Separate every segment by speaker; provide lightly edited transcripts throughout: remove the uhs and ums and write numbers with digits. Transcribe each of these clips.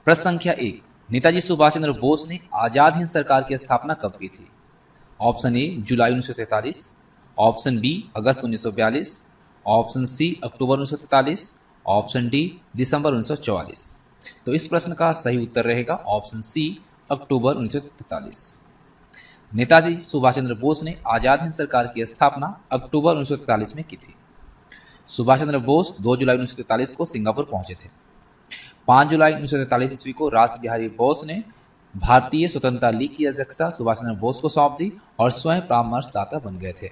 Speaker 1: प्रश्न संख्या 1, नेताजी सुभाष चंद्र बोस ने आजाद हिंद सरकार की स्थापना कब की थी? ऑप्शन ए जुलाई 1943, ऑप्शन बी अगस्त 1942, ऑप्शन सी अक्टूबर 1943, ऑप्शन डी दिसंबर 1944। तो इस प्रश्न का सही उत्तर रहेगा ऑप्शन सी अक्टूबर 1943। नेताजी सुभाष चंद्र बोस ने आजाद हिंद सरकार की स्थापना अक्टूबर 1943 में की थी। सुभाष चंद्र बोस 2 जुलाई 1943 को सिंगापुर पहुंचे थे। 5 जुलाई 1943 ईस्वी को रास बिहारी बोस ने भारतीय स्वतंत्रता लीग की अध्यक्षता सुभाष चंद्र बोस को सौंप दी और स्वयं परामर्शदाता बन गए थे।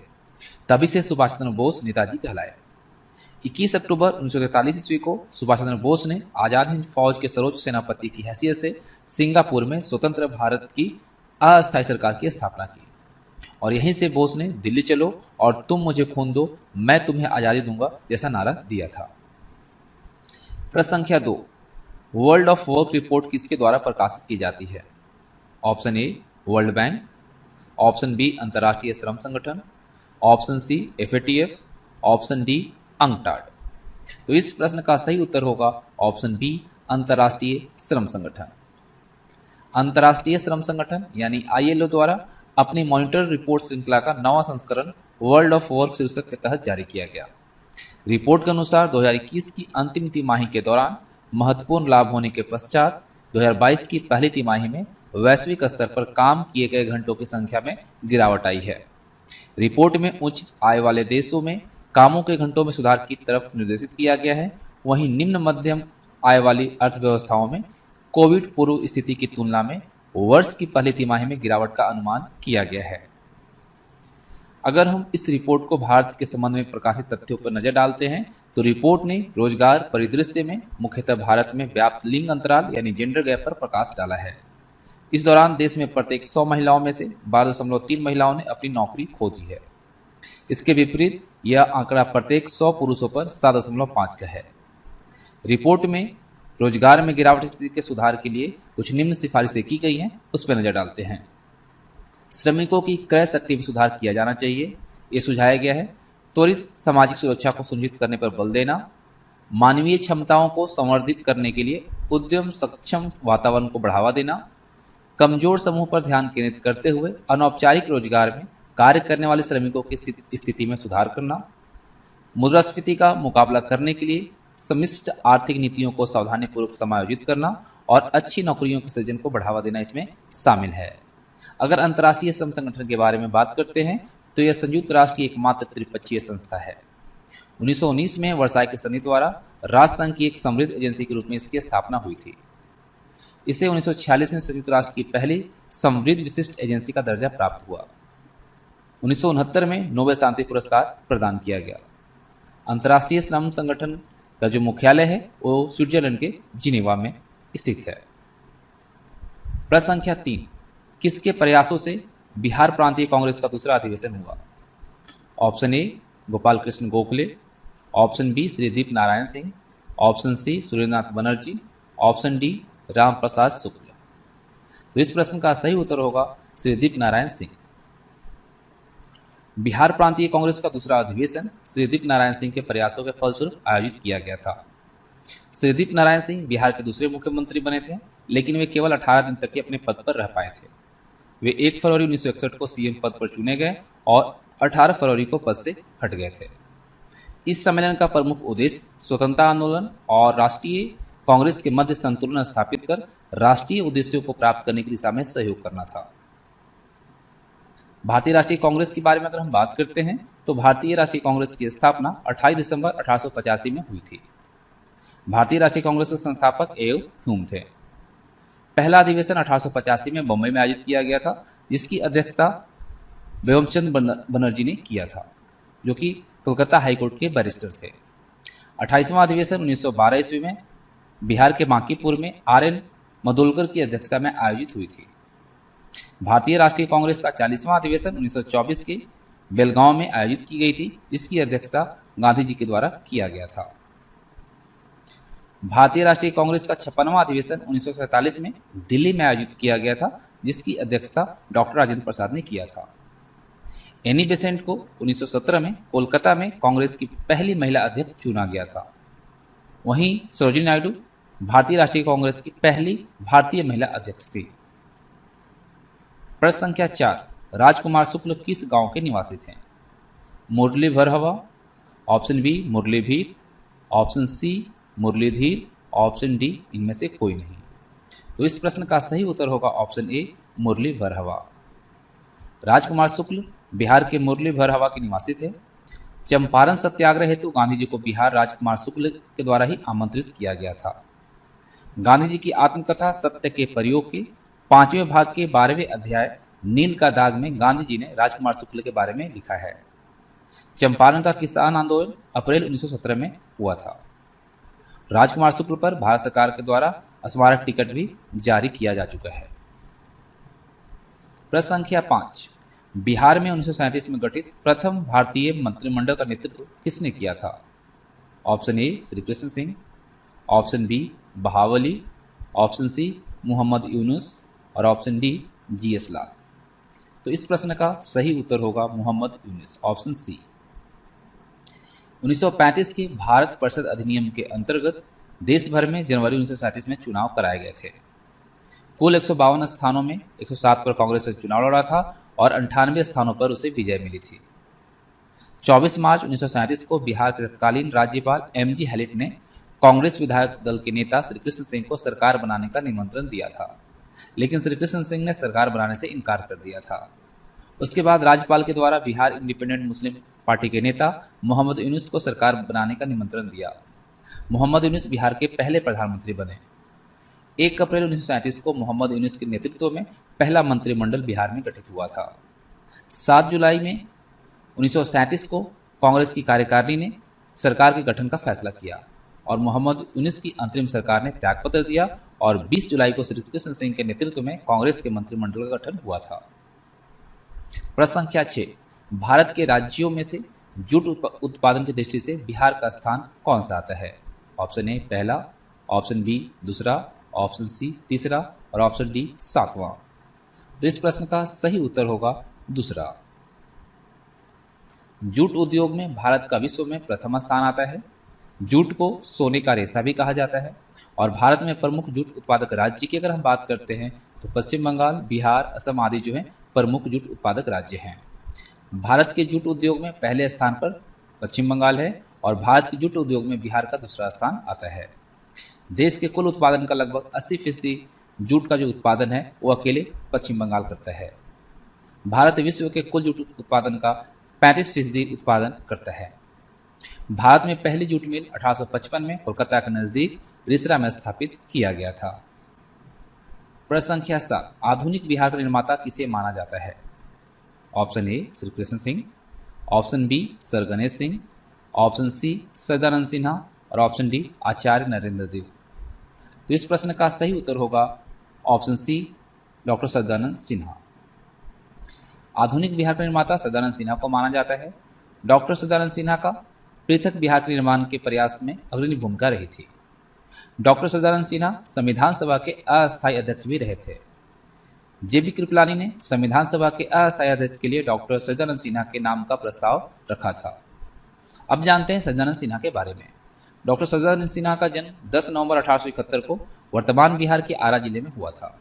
Speaker 1: तभी से सुभाष चंद्र बोस नेताजी कहलाए। 21 अक्टूबर 1943 ईस्वी को सुभाष चंद्र बोस ने आजाद हिंद फौज के सर्वोच्च सेनापति की हैसियत से सिंगापुर में स्वतंत्र भारत की अस्थायी सरकार की स्थापना की और यहीं से बोस ने दिल्ली चलो और तुम मुझे खून दो, मैं तुम्हें आजादी दूंगा जैसा नारा दिया था। प्रश्न संख्या 2, वर्ल्ड ऑफ वर्क रिपोर्ट किसके द्वारा प्रकाशित की जाती है? Option A World Bank, option B अंतर्राष्ट्रीय श्रम संगठन, option C FATF, option D UNCTAD. तो इस प्रश्न का सही उत्तर होगा ऑप्शन बी अंतर्राष्ट्रीय श्रम संगठन। अंतर्राष्ट्रीय श्रम संगठन यानी आईएलओ द्वारा अपनी मॉनिटर रिपोर्ट श्रृंखला का 9वां संस्करण वर्ल्ड ऑफ वर्क शीर्षक के तहत जारी किया गया। रिपोर्ट के अनुसार 2021 की अंतिम तिमाही के दौरान महत्वपूर्ण लाभ होने के पश्चात 2022 की पहली तिमाही में वैश्विक स्तर पर काम किए गए घंटों की संख्या में गिरावट आई है। रिपोर्ट में उच्च आय वाले देशों में कामों के घंटों में सुधार की तरफ निर्देशित किया गया है, वहीं निम्न मध्यम आय वाली अर्थव्यवस्थाओं में कोविड पूर्व स्थिति की तुलना में वर्ष की पहली तिमाही में गिरावट का अनुमान किया गया है। अगर हम इस रिपोर्ट को भारत के संबंध में प्रकाशित तथ्यों पर नजर डालते हैं तो रिपोर्ट ने रोजगार परिदृश्य में मुख्यतः भारत में व्याप्त लिंग अंतराल यानी जेंडर गैप पर प्रकाश डाला है। इस दौरान देश में प्रत्येक 100 महिलाओं में से 12.3 महिलाओं ने अपनी नौकरी खो दी है। इसके विपरीत यह आंकड़ा प्रत्येक 100 पुरुषों पर 7.5 का है। रिपोर्ट में रोजगार में गिरावट स्थिति के सुधार के लिए कुछ निम्न सिफारिशें की गई हैं, उस पर नजर डालते हैं। श्रमिकों की क्रय शक्ति में सुधार किया जाना चाहिए, ये सुझाया गया है। त्वरित सामाजिक सुरक्षा को सुनिश्चित करने पर बल देना, मानवीय क्षमताओं को संवर्धित करने के लिए उद्यम सक्षम वातावरण को बढ़ावा देना, कमजोर समूह पर ध्यान केंद्रित करते हुए अनौपचारिक रोजगार में कार्य करने वाले श्रमिकों की स्थिति में सुधार करना, मुद्रास्फीति का मुकाबला करने के लिए समिष्ट आर्थिक नीतियों को सावधानीपूर्वक समायोजित करना और अच्छी नौकरियों के सृजन को बढ़ावा देना इसमें शामिल है। अगर अंतर्राष्ट्रीय श्रम संगठन के बारे में बात करते हैं तो यह संयुक्त राष्ट्र की एकमात्र त्रिपक्षीय संस्था है। 1919 में वर्साई के संधि द्वारा राष्ट्र संघ की एक समृद्ध एजेंसी के रूप में इसकी स्थापना हुई थी। इसे 1946 में संयुक्त राष्ट्र की पहली समृद्ध विशिष्ट एजेंसी का दर्जा प्राप्त हुआ। 1969 में नोबेल शांति पुरस्कार प्रदान किया गया। अंतर्राष्ट्रीय श्रम संगठन का जो मुख्यालय है वो स्विट्जरलैंड के जिनेवा में स्थित है। प्रश्न संख्या 3, किसके प्रयासों से बिहार प्रांतीय कांग्रेस का दूसरा अधिवेशन हुआ? Option A Gopal Krishna Gokhale, option B Sridip Narayan Singh, option C Suryanath Banerjee, option D Ram Prasad Shukla. तो इस प्रश्न का सही उत्तर होगा श्रीदीप नारायण सिंह। बिहार प्रांतीय कांग्रेस का दूसरा अधिवेशन श्रीदीप नारायण सिंह के प्रयासों के फलस्वरूप आयोजित किया गया था। श्रीदीप नारायण सिंह बिहार के दूसरे मुख्यमंत्री बने थे, लेकिन वे केवल 18 दिन तक ही अपने पद पर रह पाए थे। वे 1 फरवरी 1961 को सीएम पद पर चुने गए और 18 फरवरी को पद से हट गए थे। इस सम्मेलन का प्रमुख उद्देश्य स्वतंत्रता आंदोलन और राष्ट्रीय कांग्रेस के मध्य संतुलन स्थापित कर राष्ट्रीय उद्देश्यों को प्राप्त करने की दिशा में सहयोग करना था। भारतीय राष्ट्रीय कांग्रेस के बारे में अगर हम बात करते हैं तो भारतीय राष्ट्रीय कांग्रेस की स्थापना 28 दिसंबर 1885 में हुई थी। भारतीय राष्ट्रीय कांग्रेस के संस्थापक एव ह्यूम थे। पहला अधिवेशन 1885 में बम्बई में आयोजित किया गया था, जिसकी अध्यक्षता बेगमचंद बनर्जी ने किया था, जो कि कोलकाता हाईकोर्ट के बैरिस्टर थे। 28वां अधिवेशन 1912 ईस्वी में बिहार के बांकीपुर में आर.एन. मदोलकर की अध्यक्षता में आयोजित हुई थी। भारतीय राष्ट्रीय कांग्रेस का 40वां अधिवेशन 1924 के बेलगांव में आयोजित की गई थी, जिसकी अध्यक्षता गांधी जी के द्वारा किया गया था। भारतीय राष्ट्रीय कांग्रेस का 56वां अधिवेशन 1947 में दिल्ली में आयोजित किया गया था, जिसकी अध्यक्षता डॉक्टर राजेंद्र प्रसाद ने किया था। एनी बेसेंट को 1917 में कोलकाता में कांग्रेस की पहली महिला अध्यक्ष चुना गया था। वहीं सरोजिनी नायडू भारतीय राष्ट्रीय कांग्रेस की पहली भारतीय महिला अध्यक्ष थी। प्रश्न संख्या 4, राजकुमार शुक्ल किस गांव के निवासी थे? Murli Bharhawa, option B Murlibhit, option C Murlidhir, option D इनमें से कोई नहीं। तो इस प्रश्न का सही उत्तर होगा ऑप्शन ए मुरली भरहवा। राजकुमार शुक्ल बिहार के मुरली भरहवा के निवासी थे। चंपारण सत्याग्रह हेतु गांधी जी को बिहार राजकुमार शुक्ल के द्वारा ही आमंत्रित किया गया था। गांधी जी की आत्मकथा सत्य के प्रयोग के 5वें भाग के 12वें अध्याय नील का दाग में गांधी जी ने राजकुमार शुक्ल के बारे में लिखा है। चंपारण का किसान आंदोलन अप्रैल 1917 में हुआ था। राजकुमार शुक्ल पर भारत सरकार के द्वारा स्मारक टिकट भी जारी किया जा चुका है। प्रश्न संख्या 5, बिहार में 1937 में गठित प्रथम भारतीय मंत्रिमंडल का नेतृत्व किसने किया था? Option A Shri Krishna Singh, option B Bahawali, option C Mohammad Yunus और ऑप्शन डी जीएस लाल। तो इस प्रश्न का सही उत्तर होगा मोहम्मद यूनुस, ऑप्शन सी। 1935 के भारत परिषद अधिनियम के अंतर्गत देश भर में जनवरी 1937 में चुनाव कराए गए थे। कुल 152 स्थानों में 107 पर कांग्रेस से चुनाव लड़ा था और 98 स्थानों पर उसे विजय मिली थी। 24 मार्च 1937 को बिहार के तत्कालीन राज्यपाल एमजी हैलेट ने कांग्रेस विधायक दल के नेता श्री कृष्ण सिंह को सरकार बनाने का निमंत्रण दिया था, लेकिन श्री कृष्ण सिंह ने सरकार बनाने से इनकार कर दिया था। उसके बाद राज्यपाल के द्वारा बिहार इंडिपेंडेंट मुस्लिम पार्टी के नेता मोहम्मद यूनुस को सरकार बनाने का निमंत्रण दिया। मोहम्मद यूनुस बिहार के पहले प्रधानमंत्री बने। 1 अप्रैल 1937 को मोहम्मद यूनुस के नेतृत्व में पहला मंत्रिमंडल बिहार में गठित हुआ था। 7 जुलाई में 1937 को कांग्रेस की कार्यकारिणी ने सरकार के गठन का फैसला किया और मोहम्मद यूनुस की अंतरिम सरकार ने त्यागपत्र दिया और 20 जुलाई को श्री कृष्ण सिंह के नेतृत्व में कांग्रेस के मंत्रिमंडल का गठन हुआ था। प्रश्न संख्या 6, भारत के राज्यों में से जूट उत्पादन की दृष्टि से बिहार का स्थान कौन सा आता है? ऑप्शन ए पहला, ऑप्शन बी दूसरा, ऑप्शन सी तीसरा और ऑप्शन डी 7वां। तो इस प्रश्न का सही उत्तर होगा दूसरा। जूट उद्योग में भारत का विश्व में प्रथम स्थान आता है। जूट को सोने का रेशा भी कहा जाता है और भारत में प्रमुख जूट उत्पादक राज्य की अगर हम बात करते हैं तो पश्चिम बंगाल, बिहार, असम आदि जो है प्रमुख जूट उत्पादक राज्य हैं। भारत के जूट उद्योग में पहले स्थान पर पश्चिम बंगाल है और भारत के जूट उद्योग में बिहार का दूसरा स्थान आता है। देश के कुल उत्पादन का लगभग 80% जूट का जो उत्पादन है वो अकेले पश्चिम बंगाल करता है। भारत विश्व के कुल जूट उत्पादन का 35% उत्पादन करता है। भारत में पहली जूट मिल 1855 में कोलकाता के नज़दीक रिसरा में स्थापित किया गया था। प्रश्न संख्या 7, आधुनिक बिहार का निर्माता किसे माना जाता है? Option A Shri Krishna Singh, option B sir Ganesh Singh, option C Sadanand Sinha और ऑप्शन डी आचार्य नरेंद्र देव। तो इस प्रश्न का सही उत्तर होगा option C doctor Sadanand Sinha. आधुनिक बिहार का निर्माता सदानंद सिन्हा को माना जाता है। डॉक्टर सदानंद सिन्हा का पृथक बिहार के निर्माण के प्रयास में अग्रणी भूमिका रही थी। डॉक्टर सदानंद सिन्हा संविधान सभा के अस्थायी अध्यक्ष भी रहे थे। जेबी कृपलानी ने संविधान सभा के अस्थायी अध्यक्ष के लिए डॉक्टर सदानंद सिन्हा के नाम का प्रस्ताव रखा था। अब जानते हैं सदानंद सिन्हा के बारे में। डॉक्टर सदानंद सिन्हा का जन्म 10 नवंबर 1871 को वर्तमान बिहार के आरा जिले में हुआ था।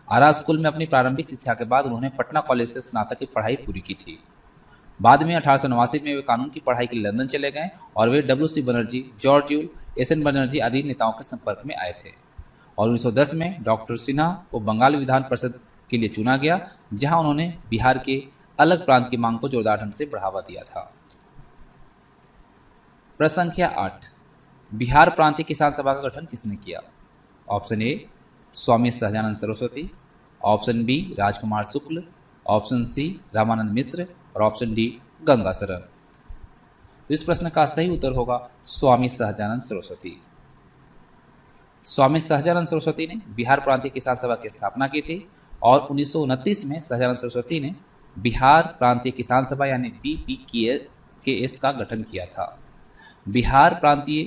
Speaker 1: आरा स्कूल में अपनी प्रारंभिक शिक्षा के बाद उन्होंने पटना कॉलेज से स्नातक की पढ़ाई पूरी की थी। बाद में 1889 में वे कानून की पढ़ाई के लिए लंदन चले गए और वे WC Banerjee, George Yule, SN. Banerjee आदि नेताओं के संपर्क में आए थे और 1910 में डॉक्टर सिन्हा को बंगाल विधान परिषद के लिए चुना गया, जहां उन्होंने बिहार के अलग प्रांत की मांग को जोरदार ढंग से बढ़ावा दिया था। प्रश्न संख्या 8, बिहार प्रांतीय किसान सभा का गठन किसने किया? Option A Swami Sahajanand Saraswati, option B Rajkumar Shukla, option C Ramanand Mishra और ऑप्शन डी गंगा शरण। तो इस प्रश्न का सही उत्तर होगा स्वामी सहजानंद सरस्वती। स्वामी सहजानंद सरस्वती ने बिहार प्रांतीय किसान सभा की स्थापना की थी और 1929 में सहजानंद सरस्वती ने बिहार प्रांतीय किसान सभा यानी BPKS का गठन किया था। बिहार प्रांतीय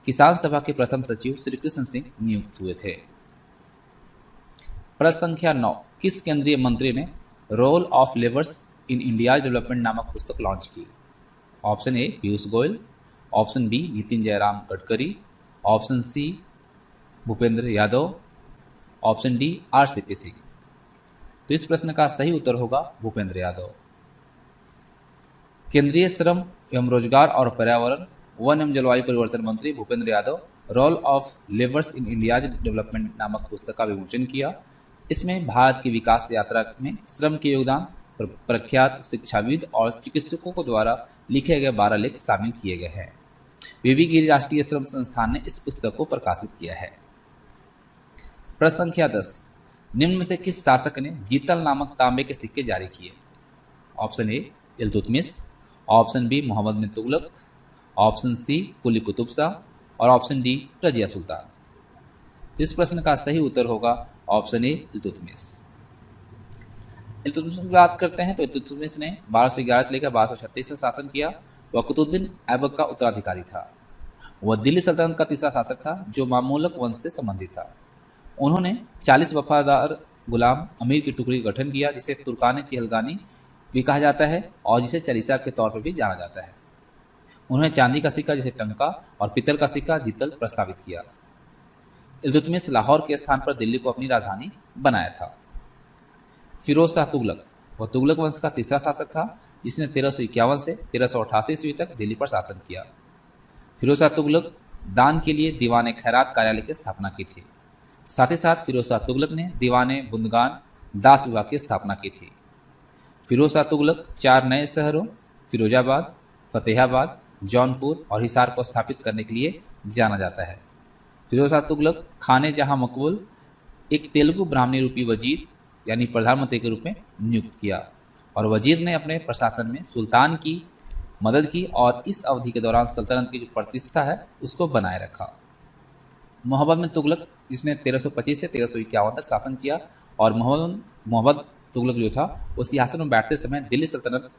Speaker 1: किसान सभा के प्रथम सचिव श्री कृष्ण सिंह नियुक्त हुए थे। प्रश्न संख्या 9, किस केंद्रीय मंत्री ने role of labours in India development नामक पुस्तक लॉन्च की? Option A Piyush Goyal, option B Nitin Jairam Gadkari, option C Bhupender Yadav, option D RCP Singh. तो इस प्रश्न का सही उत्तर होगा भूपेंद्र यादव। केंद्रीय श्रम एवं रोजगार और पर्यावरण, वन एवं जलवायु परिवर्तन मंत्री Bhupender Yadav role of labours in India's development नामक पुस्तक का विमोचन किया। इसमें भारत की विकास यात्रा में श्रम के योगदान, प्रख्यात शिक्षाविद और चिकित्सकों को द्वारा लिखे गए 12 लेख शामिल किए गए हैं। वीवी गिरी राष्ट्रीय श्रम संस्थान ने इस पुस्तक को प्रकाशित किया है। प्रश्न संख्या 10, निम्न में से किस शासक ने जीतल नामक तांबे के सिक्के जारी किए? Option A Iltutmish, option B Mohammad bin Tughlaq, option C Quli Qutb Shah और ऑप्शन डी रजिया सुल्तान। तो इस प्रश्न का सही उत्तर होगा ऑप्शन ए इल्तुतमिश। इल्तुतमिश की बात करते हैं तो इल्तुतमिश ने 1211 से लेकर 1236 तक शासन किया। वह कुतुबुद्दीन ऐबक का उत्तराधिकारी था। वह दिल्ली सल्तनत का तीसरा शासक था जो मामूलक वंश से संबंधित था। उन्होंने 40 वफादार गुलाम अमीर की टुकड़ी का गठन किया जिसे तुर्कान चिहलगानी भी कहा जाता है और जिसे चलीसा के तौर पर भी जाना जाता है। उन्होंने चांदी का सिक्का जिसे टंका और पीतल का सिक्का जीतल प्रस्तावित किया। इल्तुतमिश लाहौर के स्थान पर दिल्ली को अपनी राजधानी बनाया था। फिरोज शाह तुगलक, वह तुगलक वंश का तीसरा शासक था जिसने 1351 से 1388 ईस्वी तक दिल्ली पर शासन किया। फिरोज शाह तुगलक दान के लिए दीवान खैरात कार्यालय की स्थापना की थी। साथ ही साथ फिरोज शाह तुगलक ने दीवान बुंदगान दास विभाग की स्थापना की थी। फिरोज शाह तुगलक 4 नए शहरों फिरोजाबाद, फतेहाबाद, जौनपुर और हिसार को स्थापित करने के लिए जाना जाता है। फिरोज शाह तुगलक खाने जहां मकबूल एक तेलुगु ब्राह्मणी रूपी वजीर यानी प्रधानमंत्री के रूप में नियुक्त किया और वजीर ने अपने प्रशासन में सुल्तान की मदद की और इस अवधि के दौरान सल्तनत की जो प्रतिष्ठा है उसको बनाए रखा। मोहम्मद बिन तुगलक जिसने 1325 से 1351 तक शासन किया और मोहम्मद तुगलक जो था वो सिंहासन में बैठते समय दिल्ली सल्तनत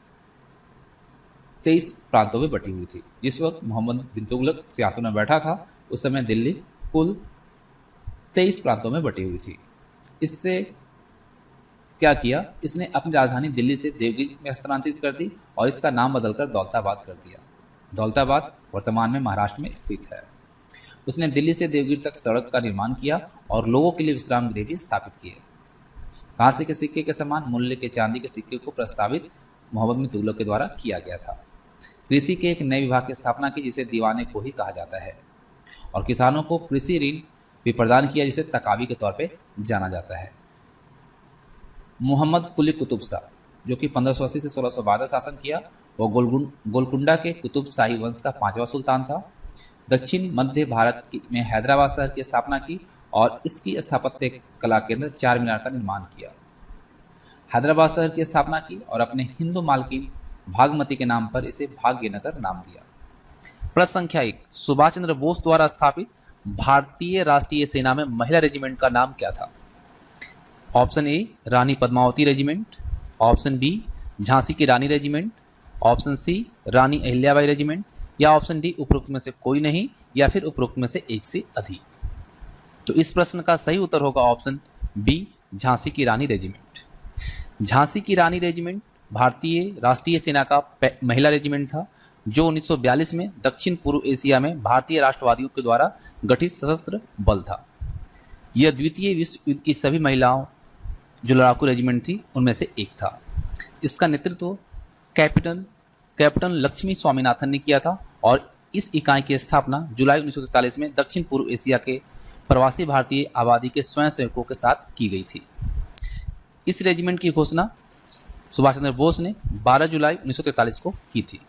Speaker 1: 23 प्रांतों में बटी हुई थी। जिस वक्त मोहम्मद बिन तुगलक सिंहासन में बैठा था उस समय दिल्ली कुल 23 प्रांतों में बटी हुई थी। इससे क्या किया, इसने अपनी राजधानी दिल्ली से देवगिरी में हस्तांतरित कर दी और इसका नाम बदलकर दौलताबाद कर दिया। दौलताबाद वर्तमान में महाराष्ट्र में स्थित है। उसने दिल्ली से देवगिरी तक सड़क का निर्माण किया और लोगों के लिए विश्राम गृह भी स्थापित किए। कांसे के सिक्के के समान मूल्य के चांदी के सिक्के को प्रस्तावित मोहम्मद बिन तुगलक के द्वारा किया गया था। कृषि के एक नए विभाग की स्थापना की जिसे दीवाने को ही कहा जाता है और किसानों को कृषि ऋण भी प्रदान किया जिसे तकावी के तौर पर जाना जाता है। मोहम्मद कुली कुतुब शाह जो कि 1580 से 1612 शासन किया, वह गोलकुंडा के कुतुब शाही वंश का 5वां सुल्तान था। दक्षिण मध्य भारत में हैदराबाद शहर की स्थापना की और इसकी स्थापत्य कला केंद्र 4 मीनार का निर्माण किया। हैदराबाद शहर की स्थापना की और अपने हिंदू मालकिन भागमती के नाम पर इसे भाग्यनगर नाम दिया। प्रश्न संख्या 1, सुभाष चंद्र बोस द्वारा स्थापित भारतीय राष्ट्रीय सेना में महिला रेजिमेंट का नाम क्या था? Option A Rani Padmavati regiment, option B Jhansi की Rani regiment, option C Rani Ahilyabai regiment या ऑप्शन डी उपरोक्त में से कोई नहीं या फिर उपरोक्त में से एक से अधिक। तो इस प्रश्न का सही उत्तर होगा ऑप्शन बी झांसी की रानी रेजिमेंट। झांसी की रानी रेजिमेंट भारतीय राष्ट्रीय सेना का महिला रेजिमेंट था जो 1942 में दक्षिण पूर्व एशिया में भारतीय राष्ट्रवादियों के द्वारा गठित सशस्त्र बल था। यह द्वितीय विश्व युद्ध की सभी महिलाओं जो लड़ाकू रेजिमेंट थी उनमें से एक था। इसका नेतृत्व कैप्टन लक्ष्मी स्वामीनाथन ने किया था और इस इकाई की स्थापना जुलाई 1943 में दक्षिण पूर्व एशिया के प्रवासी भारतीय आबादी के स्वयंसेवकों के साथ की गई थी। इस रेजिमेंट की घोषणा सुभाष चंद्र बोस ने 12 जुलाई 1943 को की थी।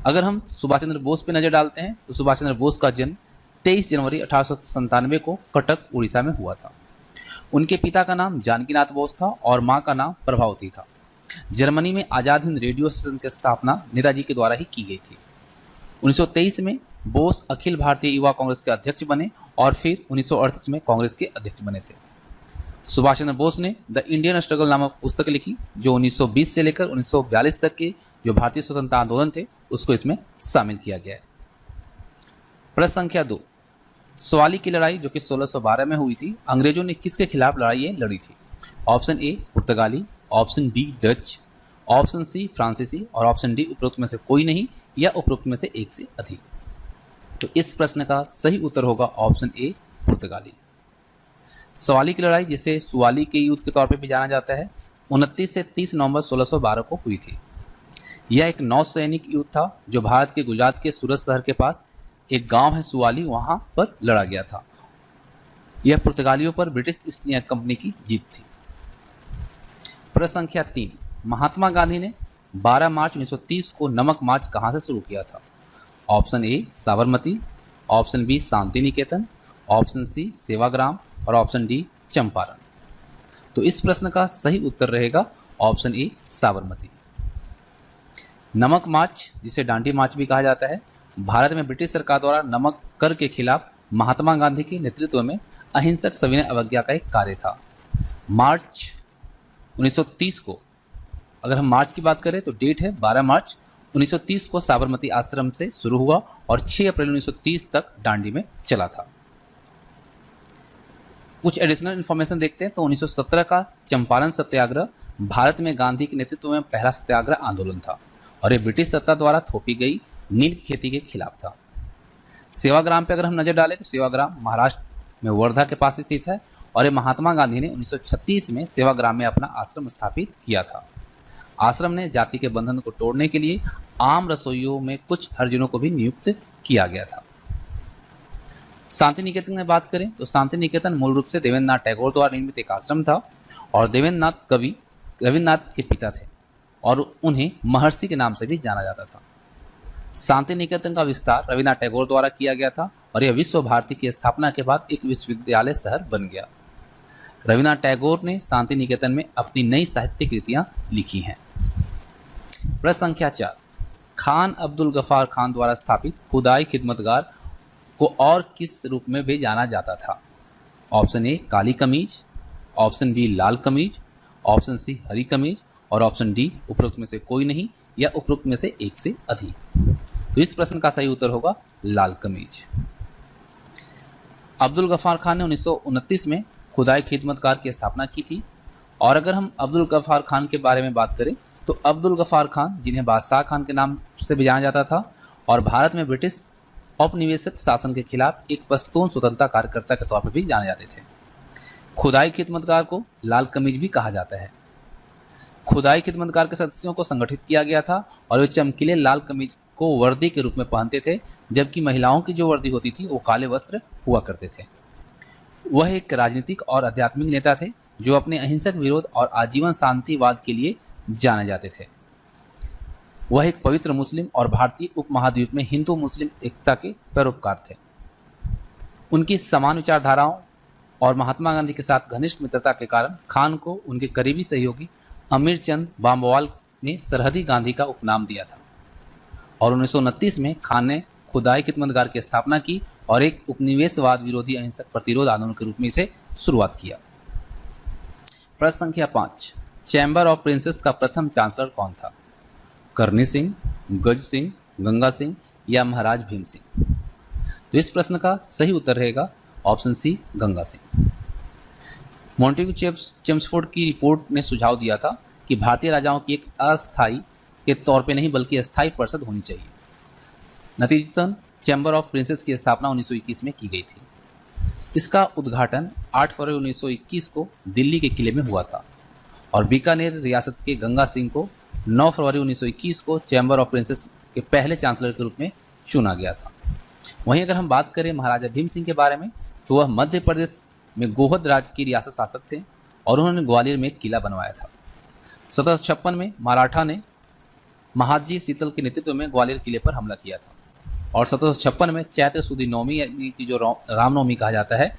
Speaker 1: अगर हम सुभाष चंद्र बोस पर नजर डालते हैं तो सुभाष चंद्र बोस का जन्म 23 जनवरी 1897 को कटक उड़ीसा में हुआ था। उनके पिता का नाम जानकीनाथ बोस था और मां का नाम प्रभावती था। जर्मनी में आजाद हिंद रेडियो स्टेशन की स्थापना नेताजी के द्वारा ही की गई थी। 1923 में बोस अखिल भारतीय युवा कांग्रेस के अध्यक्ष बने और फिर 1938 में कांग्रेस के अध्यक्ष बने थे। सुभाष चंद्र बोस ने द इंडियन स्ट्रगल नामक पुस्तक लिखी जो 1920 से लेकर 1942 तक के जो भारतीय स्वतंत्रता आंदोलन थे उसको इसमें शामिल किया गया है। प्रश्न संख्या 2, सवाली की लड़ाई जो कि 1612 में हुई थी, अंग्रेजों ने किसके खिलाफ लड़ाई लड़ी थी? ऑप्शन ए पुर्तगाली, option B Dutch, option C फ्रांसीसी और ऑप्शन डी उपरोक्त में से कोई नहीं या उपरोक्त में से एक से अधिक। तो इस प्रश्न का सही उत्तर होगा ऑप्शन ए पुर्तगाली। सवाली की लड़ाई, जिसे सुवाली के युद्ध के तौर पर भी जाना जाता है, 29 से 30 नवंबर 1612 को हुई थी। यह एक नौसैनिक युद्ध था जो भारत के गुजरात के सूरत शहर के पास एक गांव है सुवाली, वहां पर लड़ा गया था। यह पुर्तगालियों पर ब्रिटिश ईस्ट इंडिया कंपनी की जीत थी। प्रश्न संख्या 3, महात्मा गांधी ने 12 मार्च 1930 को नमक मार्च कहां से शुरू किया था? Option A Sabarmati, option B Shantiniketan, option C Sevagram और ऑप्शन डी चंपारण। तो इस प्रश्न का सही उत्तर रहेगा ऑप्शन ए साबरमती। नमक मार्च, जिसे डांडी मार्च भी कहा जाता है, भारत में ब्रिटिश सरकार द्वारा नमक कर के खिलाफ महात्मा गांधी के नेतृत्व में अहिंसक सविनय अवज्ञा का एक कार्य था। मार्च 1930 को, अगर हम मार्च की बात करें तो डेट है 12 मार्च 1930 को साबरमती आश्रम से शुरू हुआ और 6 अप्रैल 1930 तक डांडी में चला था। कुछ एडिशनल इन्फॉर्मेशन देखते हैं तो 1917 का चंपारण सत्याग्रह भारत में गांधी के नेतृत्व में पहला सत्याग्रह आंदोलन था और ये ब्रिटिश सत्ता द्वारा थोपी गई नील खेती के खिलाफ था। सेवाग्राम पे अगर हम नजर डालें तो सेवाग्राम महाराष्ट्र में वर्धा के पास स्थित है और ये महात्मा गांधी ने 1936 में सेवाग्राम में अपना आश्रम स्थापित किया था। आश्रम ने जाति के बंधन को तोड़ने के लिए आम रसोइयों में कुछ हरिजनों को भी नियुक्त किया गया था। शांति निकेतन में बात करें तो शांति निकेतन मूल रूप से देवेंद्रनाथ टैगोर द्वारा निर्मित एक आश्रम था और देवेंद्रनाथ कवि रविन्द्रनाथ के पिता थे और उन्हें महर्षि के नाम से भी जाना जाता था। शांति निकेतन का विस्तार रविन्द्रनाथ टैगोर द्वारा किया गया था और यह विश्व भारती की स्थापना के बाद एक विश्वविद्यालय शहर बन गया। रविन्द्रनाथ टैगोर ने शांति निकेतन में अपनी नई साहित्यिक कृतियां लिखी हैं। प्रश्न संख्या 4, खान अब्दुल गफ्फार खान द्वारा स्थापित खुदाई खिदमतगार को और किस रूप में भी जाना जाता था? ऑप्शन ए काली कमीज, ऑप्शन बी लाल कमीज, ऑप्शन सी हरी कमीज और ऑप्शन डी उपरोक्त में से कोई नहीं या उपरोक्त में से एक से अधिक। तो इस प्रश्न का सही उत्तर होगा लाल कमीज। अब्दुल गफ्फार खान ने 1929 में खुदाई खिदमतगार की स्थापना की थी और अगर हम अब्दुल गफ्फार खान के बारे में बात करें तो अब्दुल गफ्फार खान, जिन्हें बादशाह खान के नाम से भी जाना जाता था और भारत में ब्रिटिश औपनिवेशिक शासन के खिलाफ एक पश्तून स्वतंत्रता कार्यकर्ता के तौर पर भी जाने जाते थे। खुदाई खिदमतगार को लाल कमीज भी कहा जाता है। खुदाई खिदमतगार के सदस्यों को संगठित किया गया था और वे चमकीले लाल कमीज को वर्दी के रूप में पहनते थे, जबकि महिलाओं की जो वर्दी होती थी वो काले वस्त्र हुआ करते थे। वह एक राजनीतिक और आध्यात्मिक नेता थे जो अपने अहिंसक विरोध और आजीवन शांतिवाद के लिए जाने जाते थे। वह एक पवित्र मुस्लिम और भारतीय उपमहाद्वीप में हिंदू मुस्लिम एकता के पैरोकार थे। उनकी समान विचारधाराओं और महात्मा गांधी के साथ घनिष्ठ मित्रता के कारण खान को उनके करीबी सहयोगी अमीर चंद बामवाल ने सरहदी गांधी का उपनाम दिया था और 1929 में खान ने खुदाई खिदमतगार की स्थापना की और एक उपनिवेशवाद विरोधी अहिंसक प्रतिरोध आंदोलन के रूप में इसे शुरुआत किया। प्रश्न संख्या 5, चैम्बर ऑफ प्रिंसेस का प्रथम चांसलर कौन था? करनी सिंह, गज सिंह, गंगा सिंह या महाराज भीम सिंह? तो इस प्रश्न का सही उत्तर रहेगा option C Ganga Singh. Montagu Chelmsford की रिपोर्ट ने सुझाव दिया था कि भारतीय राजाओं की एक अस्थायी के तौर पे नहीं बल्कि अस्थायी परिषद होनी चाहिए। नतीजतन चैम्बर ऑफ प्रिंसेस की स्थापना 1921 में की गई थी। इसका उद्घाटन 8 फरवरी 1921 को दिल्ली के किले में हुआ था और बीकानेर रियासत के गंगा सिंह को 9 फरवरी 1921 को चैम्बर ऑफ प्रिंसेस के पहले चांसलर के रूप में चुना गया था। वहीं अगर हम बात करें महाराजा भीम सिंह के बारे में तो वह मध्य प्रदेश में गोहद राज्य की रियासत शासक थे और उन्होंने ग्वालियर में एक किला बनवाया था। 1756 में मराठा ने महादजी शीतल के नेतृत्व में ग्वालियर किले पर हमला किया था और 1756 में चैत्र सुदी नवमी यानी कि जो रामनवमी कहा जाता है,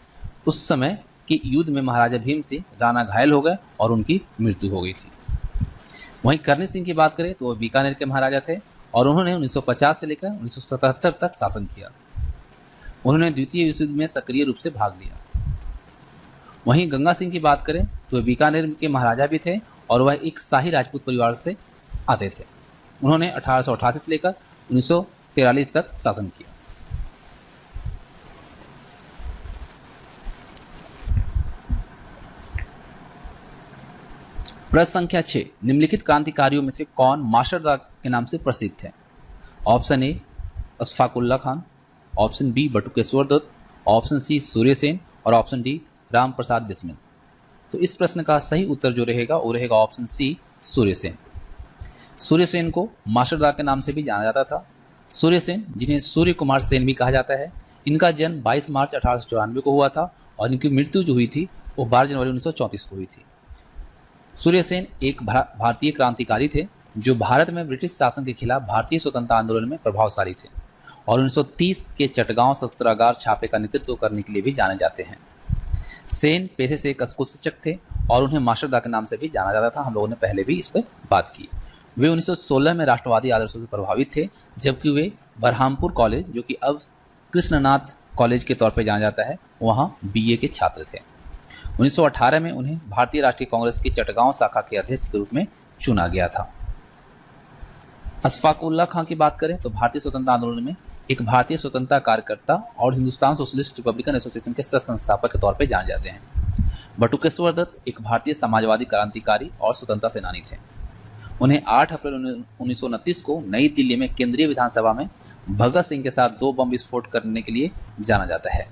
Speaker 1: उस समय के युद्ध में महाराजा भीम सिंह राणा घायल हो गए और उनकी मृत्यु हो गई थी। वहीं करनी सिंह की बात करें तो वह बीकानेर के महाराजा थे और उन्होंने 1950 से लेकर 1977 तक शासन किया। उन्होंने द्वितीय विश्व युद्ध में सक्रिय रूप से भाग लिया। वहीं गंगा सिंह की बात करें तो वे बीकानेर के महाराजा भी थे और वह एक शाही राजपूत परिवार से आते थे। उन्होंने 1888 से लेकर 1943 तक शासन किया। प्रश्न संख्या 6, निम्नलिखित क्रांतिकारियों में से कौन मास्टरदा के नाम से प्रसिद्ध है? Option A Ashfaqulla Khan, option B Batukeshwar Dutt, option C Surya Sen और ऑप्शन डी राम प्रसाद बिस्मिल। तो इस प्रश्न का सही उत्तर जो रहेगा वो रहेगा ऑप्शन सी सूर्य सेन। सूर्य सेन को मास्टरदा के नाम से भी जाना जाता था। सूर्य सेन, जिन्हें सूर्य कुमार सेन भी कहा जाता है, इनका जन्म 22 मार्च 1894 को हुआ था और इनकी मृत्यु जो हुई थी वो 12 जनवरी 1934 को हुई थी। सूर्य सेन एक भारतीय क्रांतिकारी थे जो भारत में ब्रिटिश शासन के खिलाफ भारतीय स्वतंत्रता आंदोलन में प्रभावशाली थे और 1930 के चटगांव शस्त्रागार छापे का नेतृत्व करने के लिए भी जाने जाते हैं। सेन पेशे से एक स्कूल शिक्षक थे और उन्हें मास्टरदा के नाम से भी जाना जाता था। हम लोगों ने पहले भी इस पर बात की। वे 1916 में राष्ट्रवादी आदर्शों से प्रभावित थे, जबकि वे बरहामपुर कॉलेज, जो कि अब कृष्णनाथ कॉलेज के तौर पर जाना जाता है, वहाँ बीए के छात्र थे। 1918 में उन्हें भारतीय राष्ट्रीय कांग्रेस की चटगांव शाखा के अध्यक्ष के रूप में चुना गया था। अशफाक उल्लाह खां की बात करें तो भारतीय स्वतंत्रता आंदोलन में एक भारतीय स्वतंत्रता कार्यकर्ता और हिंदुस्तान सोशलिस्ट रिपब्लिकन एसोसिएशन के सह संस्थापक के तौर पर जाने जाते हैं। बटुकेश्वर दत्त एक भारतीय समाजवादी क्रांतिकारी और स्वतंत्रता सेनानी थे। उन्हें 8 अप्रैल 1929 को नई दिल्ली में केंद्रीय विधानसभा में भगत सिंह के साथ 2 बम विस्फोट करने के लिए जाना जाता है।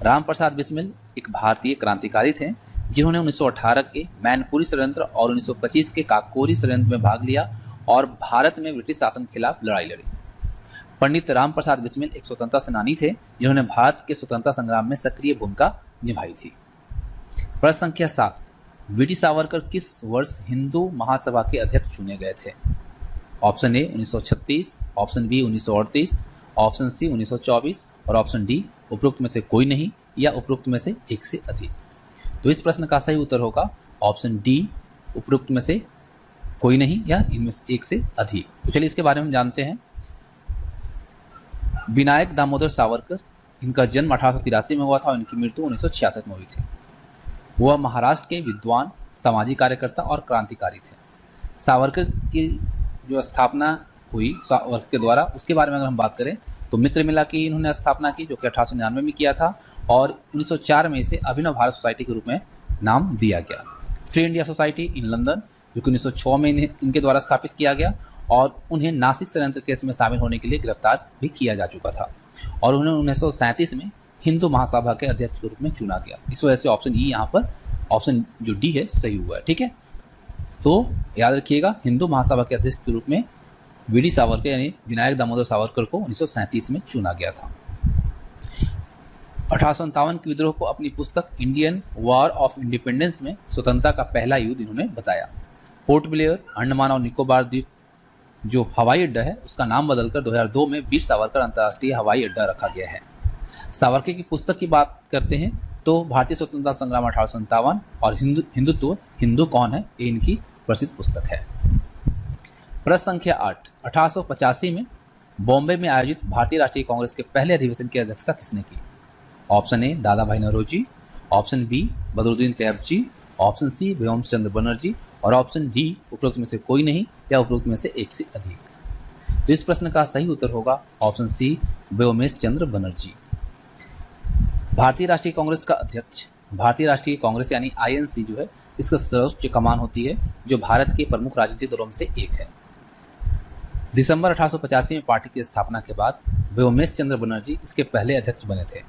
Speaker 1: राम प्रसाद बिस्मिल एक भारतीय क्रांतिकारी थे जिन्होंने 1918 के मैनपुरी षड्यंत्र और 1925 के काकोरी षड्यंत्र में भाग लिया और भारत में ब्रिटिश शासन के खिलाफ लड़ाई लड़ी। पंडित राम प्रसाद बिस्मिल एक स्वतंत्रता सेनानी थे जिन्होंने भारत के स्वतंत्रता संग्राम में सक्रिय भूमिका निभाई थी। प्रश्न संख्या 7, वीटी सावरकर किस वर्ष हिंदू महासभा के अध्यक्ष चुने गए थे? Option A 1936, option B 1938, option C 1924 और ऑप्शन डी उपरोक्त में से कोई नहीं या उपरोक्त में से एक से अधिक। तो इस प्रश्न का सही उत्तर होगा ऑप्शन डी, उपरोक्त में से कोई नहीं या इनमें से एक से अधिक। तो चलिए इसके बारे में जानते हैं। विनायक दामोदर सावरकर, इनका जन्म 1883 में हुआ था और इनकी मृत्यु 1966 में हुई थी। वह महाराष्ट्र के विद्वान, सामाजिक कार्यकर्ता और क्रांतिकारी थे। सावरकर की जो स्थापना हुई सावरकर के द्वारा, उसके बारे में अगर हम बात करें तो मित्र मेला की इन्होंने स्थापना की, जो कि 1899 में किया था और 1904 में इसे अभिनव भारत सोसाइटी के रूप में नाम दिया गया। Free India society in London, जो कि 1906 में इनके द्वारा स्थापित किया गया और उन्हें नासिक षड्यंत्र केस में शामिल होने के लिए गिरफ्तार भी किया जा चुका था और उन्हें 1937 में हिंदू महासभा के अध्यक्ष के रूप में चुना गया। इस वजह से ऑप्शन ई यहाँ पर, ऑप्शन जो डी है, सही हुआ है। ठीक है, तो याद रखिएगा हिंदू महासभा के अध्यक्ष के रूप में वीडी सावरकर यानी विनायक दामोदर सावरकर को 1937 में चुना गया था। 1857 के विद्रोह को अपनी पुस्तक इंडियन वॉर ऑफ इंडिपेंडेंस में स्वतंत्रता का पहला युद्ध इन्होंने बताया। पोर्ट ब्लेयर, अंडमान और निकोबार द्वीप जो हवाई अड्डा है उसका नाम बदलकर 2002 में वीर सावरकर अंतर्राष्ट्रीय हवाई अड्डा रखा गया है। सावरकर की पुस्तक की बात करते हैं तो भारतीय स्वतंत्रता संग्राम 1857 और हिंदुत्व, हिंदू कौन है, ये इनकी प्रसिद्ध पुस्तक है। प्रश्न संख्या 8, 1885 में बॉम्बे में आयोजित भारतीय राष्ट्रीय कांग्रेस के पहले अधिवेशन की अध्यक्षता किसने की? Option A Dadabhai Naoroji, option B Badruddin Tyabji, option C Womesh Chandra Banerjee और ऑप्शन डी उपरोक्त में से कोई नहीं या उपरोक्त में से एक से अधिक। तो इस प्रश्न का सही उत्तर होगा ऑप्शन सी व्योमेश चंद्र बनर्जी। भारतीय राष्ट्रीय कांग्रेस का अध्यक्ष, भारतीय राष्ट्रीय कांग्रेस यानी आईएनसी जो है, इसका सर्वोच्च कमान होती है जो भारत के प्रमुख राजनीतिक दलों में से एक है। दिसंबर 1885 में पार्टी की स्थापना के बाद व्योमेश चंद्र बनर्जी इसके पहले अध्यक्ष बने थे।